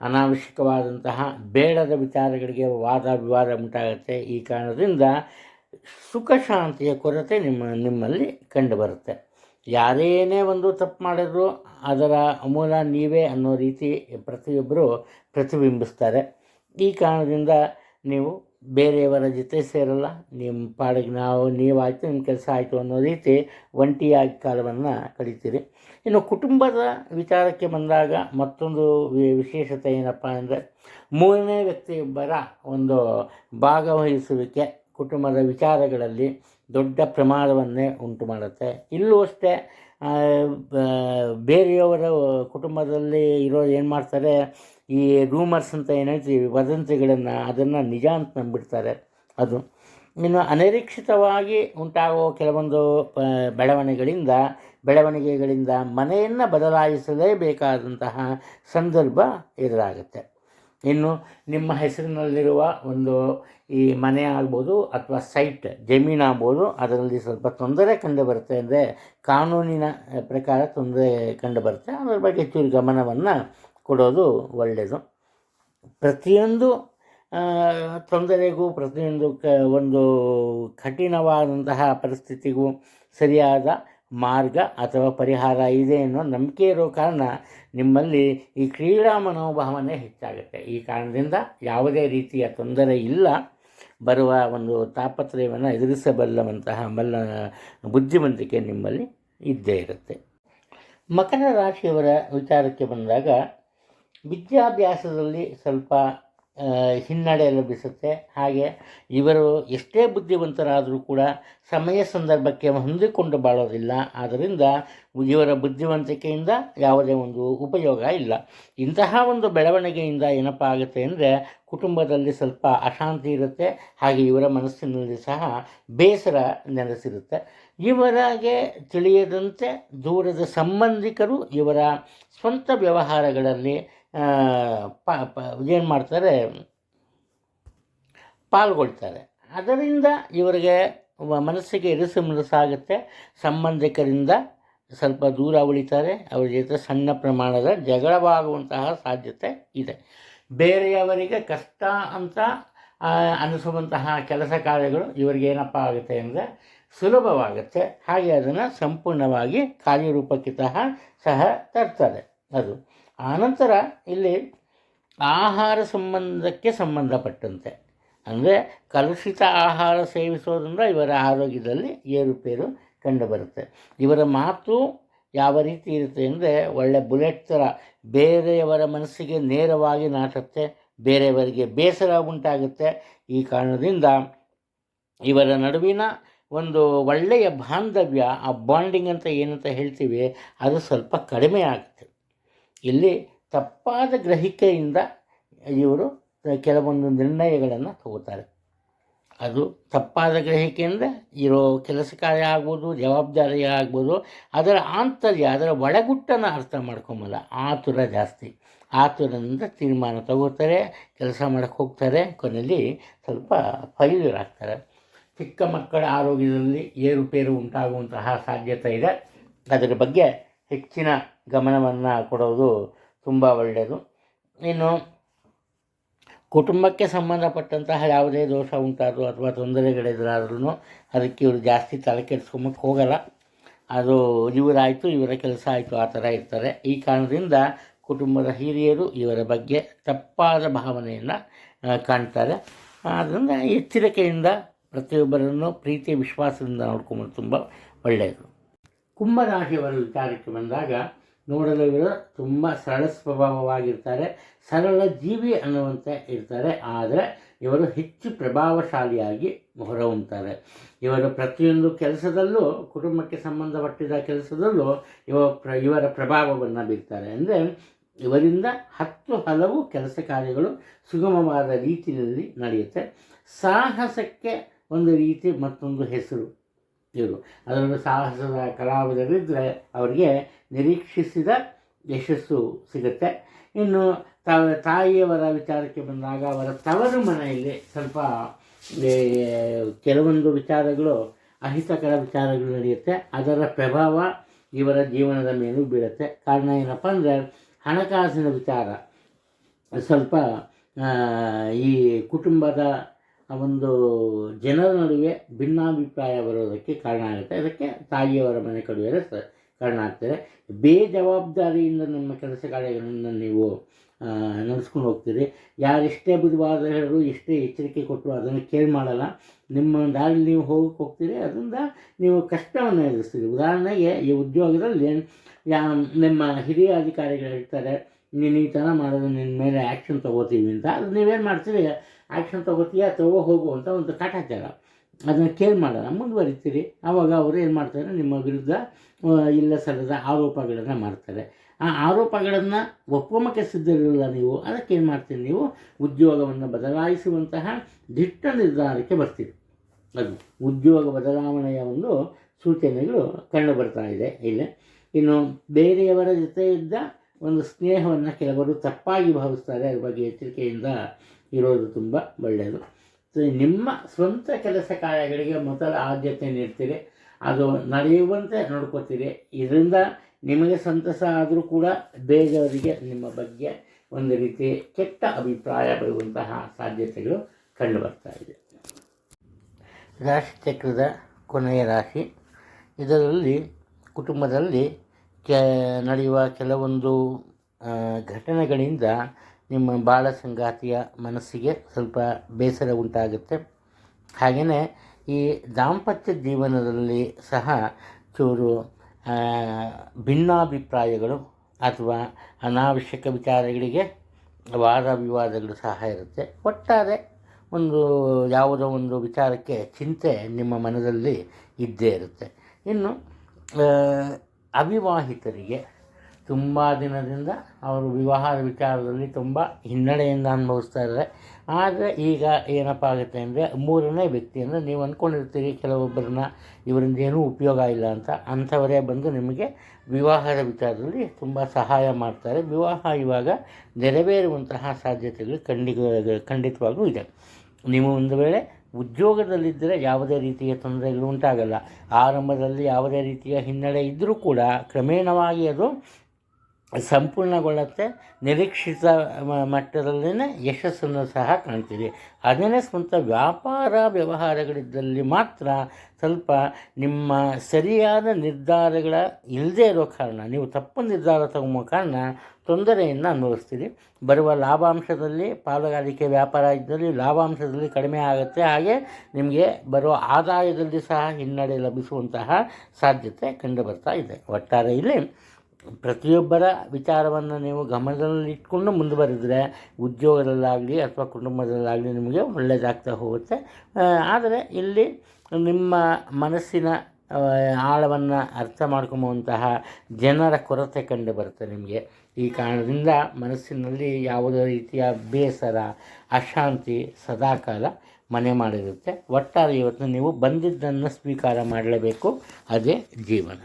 ಅನಾವಶ್ಯಕವಾದಂತಹ ಬೇಡದ ವಿಚಾರಗಳಿಗೆ ವಾದ ವಿವಾದ ಉಂಟಾಗುತ್ತೆ. ಈ ಕಾರಣದಿಂದ ಸುಖ ಶಾಂತಿಯ ಕೊರತೆ ನಿಮ್ಮಲ್ಲಿ ಕಂಡುಬರುತ್ತೆ. ಯಾರೇನೇ ಒಂದು ತಪ್ಪು ಮಾಡಿದ್ರು ಅದರ ಮೂಲ ನೀವೇ ಅನ್ನೋ ರೀತಿ ಪ್ರತಿಯೊಬ್ಬರು ಪ್ರತಿಬಿಂಬಿಸ್ತಾರೆ. ಈ ಕಾರಣದಿಂದ ನೀವು ಬೇರೆಯವರ ಜೊತೆ ಸೇರಲ್ಲ. ನಿಮ್ಮ ಪಾಡಿಗೆ ನೀವಾಯಿತು, ನಿಮ್ಮ ಕೆಲಸ ಆಯಿತು ಅನ್ನೋ ರೀತಿ ಒಂಟಿಯಾಗಿ ಕಾಲವನ್ನು ಕಳೀತೀರಿ. ಇನ್ನು ಕುಟುಂಬದ ವಿಚಾರಕ್ಕೆ ಬಂದಾಗ ಮತ್ತೊಂದು ವಿಶೇಷತೆ ಏನಪ್ಪ ಅಂದರೆ, ಮೂರನೇ ವ್ಯಕ್ತಿಯೊಬ್ಬರ ಒಂದು ಭಾಗವಹಿಸುವಿಕೆ ಕುಟುಂಬದ ವಿಚಾರಗಳಲ್ಲಿ ದೊಡ್ಡ ಪ್ರಮಾದವನ್ನೇ ಉಂಟು ಮಾಡುತ್ತೆ. ಇಲ್ಲೂ ಅಷ್ಟೇ ಬೇರೆಯವರ ಕುಟುಂಬದಲ್ಲಿ ಇರೋರು ಏನು ಮಾಡ್ತಾರೆ, ಈ ರೂಮರ್ಸ್ ಅಂತ ಏನು ಹೇಳ್ತೀವಿ, ವದಂತಿಗಳನ್ನು, ಅದನ್ನು ನಿಜ ಅಂತ ನಂಬಿಡ್ತಾರೆ. ಅದು ಇನ್ನು ಅನಿರೀಕ್ಷಿತವಾಗಿ ಉಂಟಾಗೋ ಕೆಲವೊಂದು ಬೆಳವಣಿಗೆಗಳಿಂದ ಮನೆಯನ್ನು ಬದಲಾಯಿಸಲೇಬೇಕಾದಂತಹ ಸಂದರ್ಭ ಎದುರಾಗುತ್ತೆ. ಇನ್ನು ನಿಮ್ಮ ಹೆಸರಿನಲ್ಲಿರುವ ಒಂದು ಈ ಮನೆ ಆಗ್ಬೋದು ಅಥವಾ ಸೈಟ್ ಜಮೀನಾಗ್ಬೋದು, ಅದರಲ್ಲಿ ಸ್ವಲ್ಪ ತೊಂದರೆ ಕಂಡುಬರುತ್ತೆ. ಅಂದರೆ ಕಾನೂನಿನ ಪ್ರಕಾರ ತೊಂದರೆ ಕಂಡುಬರುತ್ತೆ. ಅದರ ಬಗ್ಗೆ ಹೆಚ್ಚು ಗಮನವನ್ನು ಕೊಡೋದು ಒಳ್ಳೆಯದು. ಪ್ರತಿಯೊಂದು ತೊಂದರೆಗೂ, ಪ್ರತಿಯೊಂದು ಒಂದು ಕಠಿಣವಾದಂತಹ ಪರಿಸ್ಥಿತಿಗೂ ಸರಿಯಾದ ಮಾರ್ಗ ಅಥವಾ ಪರಿಹಾರ ಇದೆ ಅನ್ನೋ ನಂಬಿಕೆ ಇರೋ ಕಾರಣ ನಿಮ್ಮಲ್ಲಿ ಈ ಕ್ರೀಡಾ ಮನೋಭಾವನೆ ಹೆಚ್ಚಾಗುತ್ತೆ. ಈ ಕಾರಣದಿಂದ ಯಾವುದೇ ರೀತಿಯ ತೊಂದರೆ ಇಲ್ಲ. ಬರುವ ಒಂದು ತಾಪತ್ರಯವನ್ನು ಎದುರಿಸಬಲ್ಲವಂತಹ ಬುದ್ಧಿವಂತಿಕೆ ನಿಮ್ಮಲ್ಲಿ ಇದ್ದೇ ಇರುತ್ತೆ. ಮಕರ ರಾಶಿಯವರ ವಿಚಾರಕ್ಕೆ ಬಂದಾಗ ವಿದ್ಯಾಭ್ಯಾಸದಲ್ಲಿ ಸ್ವಲ್ಪ ಹಿನ್ನಡೆ ಲಭಿಸುತ್ತೆ. ಹಾಗೆ ಇವರು ಎಷ್ಟೇ ಬುದ್ಧಿವಂತರಾದರೂ ಕೂಡ ಸಮಯ ಸಂದರ್ಭಕ್ಕೆ ಹೊಂದಿಕೊಂಡು ಬಾಳೋದಿಲ್ಲ. ಆದ್ದರಿಂದ ಇವರ ಬುದ್ಧಿವಂತಿಕೆಯಿಂದ ಯಾವುದೇ ಒಂದು ಉಪಯೋಗ ಇಲ್ಲ. ಇಂತಹ ಒಂದು ಬೆಳವಣಿಗೆಯಿಂದ ಏನಪ್ಪ ಆಗುತ್ತೆ ಅಂದರೆ, ಕುಟುಂಬದಲ್ಲಿ ಸ್ವಲ್ಪ ಅಶಾಂತಿ ಇರುತ್ತೆ. ಹಾಗೆ ಇವರ ಮನಸ್ಸಿನಲ್ಲಿ ಸಹ ಬೇಸರ ನೆಲೆಸಿರುತ್ತೆ. ಇವರಿಗೆ ತಿಳಿಯದಂತೆ ದೂರದ ಸಂಬಂಧಿಕರು ಇವರ ಸ್ವಂತ ವ್ಯವಹಾರಗಳಲ್ಲಿ ಏನು ಮಾಡ್ತಾರೆ, ಪಾಲ್ಗೊಳ್ತಾರೆ. ಅದರಿಂದ ಇವರಿಗೆ ಮನಸ್ಸಿಗೆ ಇರಿಸುಮುರುಸಾಗುತ್ತೆ. ಸಂಬಂಧಿಕರಿಂದ ಸ್ವಲ್ಪ ದೂರ ಉಳಿತಾರೆ. ಅವರ ಜೊತೆ ಸಣ್ಣ ಪ್ರಮಾಣದ ಜಗಳವಾಗುವಂತಹ ಸಾಧ್ಯತೆ ಇದೆ. ಬೇರೆಯವರಿಗೆ ಕಷ್ಟ ಅಂತ ಅನಿಸುವಂತಹ ಕೆಲಸ ಕಾರ್ಯಗಳು ಇವರಿಗೆ ಏನಪ್ಪ ಆಗುತ್ತೆ ಅಂದರೆ ಸುಲಭವಾಗುತ್ತೆ. ಹಾಗೆ ಅದನ್ನು ಸಂಪೂರ್ಣವಾಗಿ ಕಾರ್ಯರೂಪಕ್ಕೆ ಸಹ ತರ್ತಾರೆ. ಅದು ಆನಂತರ ಇಲ್ಲಿ ಆಹಾರ ಸಂಬಂಧಕ್ಕೆ ಸಂಬಂಧಪಟ್ಟಂತೆ, ಅಂದರೆ ಕಲುಷಿತ ಆಹಾರ ಸೇವಿಸೋದ್ರಿಂದ ಇವರ ಆರೋಗ್ಯದಲ್ಲಿ ಏರುಪೇರು ಕಂಡುಬರುತ್ತೆ. ಇವರ ಮಾತು ಯಾವ ರೀತಿ ಇರುತ್ತೆ ಅಂದರೆ ಒಳ್ಳೆ ಬುಲೆಟ್ ಥರ ಬೇರೆಯವರ ಮನಸ್ಸಿಗೆ ನೇರವಾಗಿ ನಾಟುತ್ತೆ, ಬೇರೆಯವರಿಗೆ ಬೇಸರ ಉಂಟಾಗುತ್ತೆ. ಈ ಕಾರಣದಿಂದ ಇವರ ನಡುವಿನ ಒಂದು ಒಳ್ಳೆಯ ಬಾಂಧವ್ಯ, ಆ ಬಾಂಡಿಂಗ್ ಅಂತ ಏನಂತ ಹೇಳ್ತೀವಿ, ಅದು ಸ್ವಲ್ಪ ಕಡಿಮೆ ಆಗುತ್ತೆ. ಇಲ್ಲಿ ತಪ್ಪಾದ ಗ್ರಹಿಕೆಯಿಂದ ಇವರು ಕೆಲವೊಂದು ನಿರ್ಣಯಗಳನ್ನು ತಗೋತಾರೆ. ಅದು ತಪ್ಪಾದ ಗ್ರಹಿಕೆಯಿಂದ ಇರೋ ಕೆಲಸ ಕಾರ್ಯ ಆಗ್ಬೋದು, ಜವಾಬ್ದಾರಿ ಆಗ್ಬೋದು, ಅದರ ಆಂತರ್ಯ, ಅದರ ಒಳಗುಟ್ಟನ್ನು ಅರ್ಥ ಮಾಡ್ಕೊಂಬಲ್ಲ. ಆತುರ ಜಾಸ್ತಿ, ಆತುರದಿಂದ ತೀರ್ಮಾನ ತಗೋತಾರೆ, ಕೆಲಸ ಮಾಡೋಕ್ಕೆ ಹೋಗ್ತಾರೆ, ಕೊನೆಯಲ್ಲಿ ಸ್ವಲ್ಪ ಫೈಲ್ಯೂರ್ ಆಗ್ತಾರೆ. ಚಿಕ್ಕ ಮಕ್ಕಳ ಆರೋಗ್ಯದಲ್ಲಿ ಏರುಪೇರು ಉಂಟಾಗುವಂತಹ ಸಾಧ್ಯತೆ ಇದೆ. ಅದರ ಬಗ್ಗೆ ಹೆಚ್ಚಿನ ಗಮನವನ್ನು ಕೊಡೋದು ತುಂಬ ಒಳ್ಳೆಯದು. ಇನ್ನು ಕುಟುಂಬಕ್ಕೆ ಸಂಬಂಧಪಟ್ಟಂತಹ ಯಾವುದೇ ದೋಷ ಉಂಟಾದರೂ ಅಥವಾ ತೊಂದರೆಗಳೆದುರಾದ್ರೂ ಅದಕ್ಕೆ ಇವರು ಜಾಸ್ತಿ ತಲೆ ಕೆಡಿಸ್ಕೊಂಬಕ್ಕೆ ಹೋಗಲ್ಲ. ಅದು ಇವರಾಯಿತು, ಇವರ ಕೆಲಸ ಆಯಿತು, ಆ ಥರ ಇರ್ತಾರೆ. ಈ ಕಾರಣದಿಂದ ಕುಟುಂಬದ ಹಿರಿಯರು ಇವರ ಬಗ್ಗೆ ತಪ್ಪಾದ ಭಾವನೆಯನ್ನು ಕಾಣ್ತಾರೆ. ಆದ್ದರಿಂದ ಎಚ್ಚರಿಕೆಯಿಂದ ಪ್ರತಿಯೊಬ್ಬರನ್ನು ಪ್ರೀತಿ ವಿಶ್ವಾಸದಿಂದ ನೋಡ್ಕೊಂಬುದು ತುಂಬ ಒಳ್ಳೆಯದು. ಕುಂಭರಾಶಿಯವರ ವಿಚಾರಕ್ಕೆ ಬಂದಾಗ ನೋಡಲು ಇವರು ತುಂಬ ಸರಳ ಸ್ವಭಾವವಾಗಿರ್ತಾರೆ, ಸರಳ ಜೀವಿ ಅನ್ನುವಂತೆ ಇರ್ತಾರೆ. ಆದರೆ ಇವರು ಹೆಚ್ಚು ಪ್ರಭಾವಶಾಲಿಯಾಗಿ ಹೊರಹೊಮ್ಮುತ್ತಾರೆ. ಇವರು ಪ್ರತಿಯೊಂದು ಕೆಲಸದಲ್ಲೂ, ಕುಟುಂಬಕ್ಕೆ ಸಂಬಂಧಪಟ್ಟಿದ ಕೆಲಸದಲ್ಲೂ ಇವರ ಪ್ರಭಾವವನ್ನು ಬೀರ್ತಾರೆ. ಅಂದರೆ ಇವರಿಂದ ಹಲವು ಕೆಲಸ ಕಾರ್ಯಗಳು ಸುಗಮವಾದ ರೀತಿಯಲ್ಲಿ ನಡೆಯುತ್ತೆ. ಸಾಹಸಕ್ಕೆ ಒಂದು ರೀತಿ ಮತ್ತೊಂದು ಹೆಸರು ಇವರು. ಅದರಲ್ಲೂ ಸಾಹಸದ ಕಲಾವಿದರಿದ್ದರೆ ಅವರಿಗೆ ನಿರೀಕ್ಷಿಸಿದ ಯಶಸ್ಸು ಸಿಗುತ್ತೆ. ಇನ್ನು ತಾಯಿಯವರ ವಿಚಾರಕ್ಕೆ ಬಂದಾಗ ಅವರ ತವರು ಮನೆಯಲ್ಲಿ ಸ್ವಲ್ಪ ಕೆಲವೊಂದು ವಿಚಾರಗಳು, ಅಹಿತಕರ ವಿಚಾರಗಳು ನಡೆಯುತ್ತೆ. ಅದರ ಪ್ರಭಾವ ಇವರ ಜೀವನದ ಮೇಲೂ ಬೀಳುತ್ತೆ. ಕಾರಣ ಏನಪ್ಪ ಅಂದರೆ ಹಣಕಾಸಿನ ವಿಚಾರ ಸ್ವಲ್ಪ ಈ ಕುಟುಂಬದ ಒಂದು ಜನರ ನಡುವೆ ಭಿನ್ನಾಭಿಪ್ರಾಯ ಬರೋದಕ್ಕೆ ಕಾರಣ ಆಗುತ್ತೆ. ಅದಕ್ಕೆ ತಾಯಿಯವರ ಮನೆ ಕಡೆಯವರೇ ಕಾರಣ ಆಗ್ತಾರೆ. ಬೇಜವಾಬ್ದಾರಿಯಿಂದ ನಿಮ್ಮ ಕೆಲಸ ಕಾರ್ಯಗಳನ್ನು ನೀವು ನಡೆಸ್ಕೊಂಡು ಹೋಗ್ತೀರಿ. ಯಾರೆಷ್ಟೇ ಬುದ್ಧಿವಾದ ಹೇಳಿದ್ರು, ಎಷ್ಟೇ ಎಚ್ಚರಿಕೆ ಕೊಟ್ಟರು ಅದನ್ನು ಕೇರ್ ಮಾಡಲ್ಲ. ನಿಮ್ಮ ದಾರಿಯಲ್ಲಿ ನೀವು ಹೋಗ್ತೀರಿ, ಅದರಿಂದ ನೀವು ಕಷ್ಟವನ್ನು ಎದುರಿಸ್ತೀರಿ. ಉದಾಹರಣೆಗೆ ಈ ಉದ್ಯೋಗದಲ್ಲಿ ನಿಮ್ಮ ಹಿರಿಯ ಅಧಿಕಾರಿಗಳು ಹೇಳ್ತಾರೆ, ನೀನು ಈ ಥರ ಮಾಡೋದು, ನಿನ್ನ ಮೇಲೆ ಆ್ಯಕ್ಷನ್ ತೊಗೋತೀವಿ ಅಂತ. ಅದು ನೀವೇನು ಮಾಡ್ತೀರಿ, ಆ್ಯಕ್ಷನ್ ತೊಗೋತೀಯ, ಹೋಗು ಅಂತ ಒಂದು ಕಾಟಾಚಾರ. ಅದನ್ನು ಕೇರ್ ಮಾಡೋಣ, ಮುಂದುವರಿತೀರಿ. ಆವಾಗ ಅವರು ಏನು ಮಾಡ್ತಾರೆ, ನಿಮ್ಮ ವಿರುದ್ಧ ಇಲ್ಲ ಸಲ್ಲದ ಆರೋಪಗಳನ್ನು ಮಾಡ್ತಾರೆ. ಆ ಆರೋಪಗಳನ್ನು ಒಪ್ಪಮಕ್ಕೆ ಸಿದ್ಧರಿರಲ್ಲ ನೀವು. ಅದಕ್ಕೇನು ಮಾಡ್ತೀರಿ, ನೀವು ಉದ್ಯೋಗವನ್ನು ಬದಲಾಯಿಸುವಂತಹ ದಿಟ್ಟ ನಿರ್ಧಾರಕ್ಕೆ ಬರ್ತೀರಿ. ಅದು ಉದ್ಯೋಗ ಬದಲಾವಣೆಯ ಒಂದು ಸೂಚನೆಗಳು ಕಂಡು ಬರ್ತಾ ಇದೆ ಇಲ್ಲಿ. ಇನ್ನು ಬೇರೆಯವರ ಜೊತೆ ಇದ್ದ ಒಂದು ಸ್ನೇಹವನ್ನು ಕೆಲವರು ತಪ್ಪಾಗಿ ಭಾವಿಸ್ತಾರೆ. ಅದ್ರ ಬಗ್ಗೆ ಎಚ್ಚರಿಕೆಯಿಂದ ಇರೋದು ತುಂಬ ಒಳ್ಳೆಯದು. ನಿಮ್ಮ ಸ್ವಂತ ಕೆಲಸ ಕಾರ್ಯಗಳಿಗೆ ಮೊದಲ ಆದ್ಯತೆ ನೀಡ್ತೀರಿ, ಅದು ನಡೆಯುವಂತೆ ನೋಡ್ಕೋತೀರಿ. ಇದರಿಂದ ನಿಮಗೆ ಸಂತಸ ಆದರೂ ಕೂಡ ಬೇರೆಯವರಿಗೆ ನಿಮ್ಮ ಬಗ್ಗೆ ಒಂದು ರೀತಿ ಕೆಟ್ಟ ಅಭಿಪ್ರಾಯ ಬರುವಂತಹ ಸಾಧ್ಯತೆಗಳು ಕಂಡು ಬರ್ತಾ ಇದೆ. ರಾಶಿಚಕ್ರದ ಕೊನೆಯ ರಾಶಿ. ಇದರಲ್ಲಿ ಕುಟುಂಬದಲ್ಲಿ ನಡೆಯುವ ಕೆಲವೊಂದು ಘಟನೆಗಳಿಂದ ನಿಮ್ಮ ಬಾಳ ಸಂಗಾತಿಯ ಮನಸ್ಸಿಗೆ ಸ್ವಲ್ಪ ಬೇಸರ ಉಂಟಾಗುತ್ತೆ. ಹಾಗೆಯೇ ಈ ದಾಂಪತ್ಯ ಜೀವನದಲ್ಲಿ ಸಹ ಚೂರು ಭಿನ್ನಾಭಿಪ್ರಾಯಗಳು ಅಥವಾ ಅನಾವಶ್ಯಕ ವಿಚಾರಗಳಿಗೆ ವಾದ ವಿವಾದಗಳು ಸಹ ಇರುತ್ತೆ. ಒಟ್ಟಾರೆ ಯಾವುದೋ ಒಂದು ವಿಚಾರಕ್ಕೆ ಚಿಂತೆ ನಿಮ್ಮ ಮನದಲ್ಲಿ ಇದ್ದೇ ಇರುತ್ತೆ. ಇನ್ನು ಅವಿವಾಹಿತರಿಗೆ ತುಂಬ ದಿನದಿಂದ ಅವರು ವಿವಾಹದ ವಿಚಾರದಲ್ಲಿ ತುಂಬ ಹಿನ್ನಡೆಯಿಂದ ಅನುಭವಿಸ್ತಾ ಇದ್ದಾರೆ. ಆದರೆ ಈಗ ಏನಪ್ಪ ಆಗುತ್ತೆ ಅಂದರೆ ಮೂರನೇ ವ್ಯಕ್ತಿ ಅಂದರೆ ನೀವು ಅಂದ್ಕೊಂಡಿರ್ತೀರಿ ಕೆಲವೊಬ್ಬರನ್ನ, ಇವರಿಂದ ಏನೂ ಉಪಯೋಗ ಇಲ್ಲ ಅಂತ, ಅಂಥವರೇ ಬಂದು ನಿಮಗೆ ವಿವಾಹದ ವಿಚಾರದಲ್ಲಿ ತುಂಬ ಸಹಾಯ ಮಾಡ್ತಾರೆ. ವಿವಾಹ ಇವಾಗ ನೆರವೇರುವಂತಹ ಸಾಧ್ಯತೆಗಳು ಖಂಡಿತವಾಗ್ಲೂ ಇದೆ. ನೀವು ಒಂದು ವೇಳೆ ಉದ್ಯೋಗದಲ್ಲಿದ್ದರೆ ಯಾವುದೇ ರೀತಿಯ ತೊಂದರೆಗಳು ಉಂಟಾಗಲ್ಲ. ಆರಂಭದಲ್ಲಿ ಯಾವುದೇ ರೀತಿಯ ಹಿನ್ನಡೆ ಇದ್ದರೂ ಕೂಡ ಕ್ರಮೇಣವಾಗಿ ಅದು ಸಂಪೂರ್ಣಗೊಳ್ಳುತ್ತೆ. ನಿರೀಕ್ಷಿತ ಮಟ್ಟದಲ್ಲೇ ಯಶಸ್ಸನ್ನು ಸಹ ಕಾಣ್ತೀರಿ. ಅದನ್ನೇ ಸ್ವಂತ ವ್ಯಾಪಾರ ವ್ಯವಹಾರಗಳಿದ್ದಲ್ಲಿ ಮಾತ್ರ ಸ್ವಲ್ಪ ನಿಮ್ಮ ಸರಿಯಾದ ನಿರ್ಧಾರಗಳ ಇಲ್ಲದೇ ಇರೋ ಕಾರಣ, ನೀವು ತಪ್ಪು ನಿರ್ಧಾರ ತಗೊಂಬೋ ಕಾರಣ ತೊಂದರೆಯನ್ನು ಅನುಭವಿಸ್ತೀರಿ. ಬರುವ ಲಾಭಾಂಶದಲ್ಲಿ ಪಾಲುಗಾರಿಕೆ ವ್ಯಾಪಾರ ಇದ್ದಲ್ಲಿ ಲಾಭಾಂಶದಲ್ಲಿ ಕಡಿಮೆ ಆಗುತ್ತೆ. ಹಾಗೆ ನಿಮಗೆ ಬರುವ ಆದಾಯದಲ್ಲಿ ಸಹ ಹಿನ್ನಡೆ ಲಭಿಸುವಂತಹ ಸಾಧ್ಯತೆ ಕಂಡುಬರ್ತಾ ಇದೆ. ಒಟ್ಟಾರೆ ಇಲ್ಲಿ ಪ್ರತಿಯೊಬ್ಬರ ವಿಚಾರವನ್ನು ನೀವು ಗಮನದಲ್ಲಿಟ್ಕೊಂಡು ಮುಂದುವರೆದರೆ ಉದ್ಯೋಗದಲ್ಲಾಗಲಿ ಅಥವಾ ಕುಟುಂಬದಲ್ಲಾಗಲಿ ನಿಮಗೆ ಒಳ್ಳೆಯದಾಗ್ತಾ ಹೋಗುತ್ತೆ. ಆದರೆ ಇಲ್ಲಿ ನಿಮ್ಮ ಮನಸ್ಸಿನ ಆಳವನ್ನು ಅರ್ಥ ಮಾಡ್ಕೊಂಬುವಂತಹ ಜನರ ಕೊರತೆ ಕಂಡು ಬರುತ್ತೆ ನಿಮಗೆ. ಈ ಕಾರಣದಿಂದ ಮನಸ್ಸಿನಲ್ಲಿ ಯಾವುದೇ ರೀತಿಯ ಬೇಸರ, ಅಶಾಂತಿ ಸದಾಕಾಲ ಮನೆ ಮಾಡಿರುತ್ತೆ. ಒಟ್ಟಾರೆ ಇವತ್ತು ನೀವು ಬಂದಿದ್ದನ್ನು ಸ್ವೀಕಾರ ಮಾಡಲೇಬೇಕು. ಅದೇ ಜೀವನ.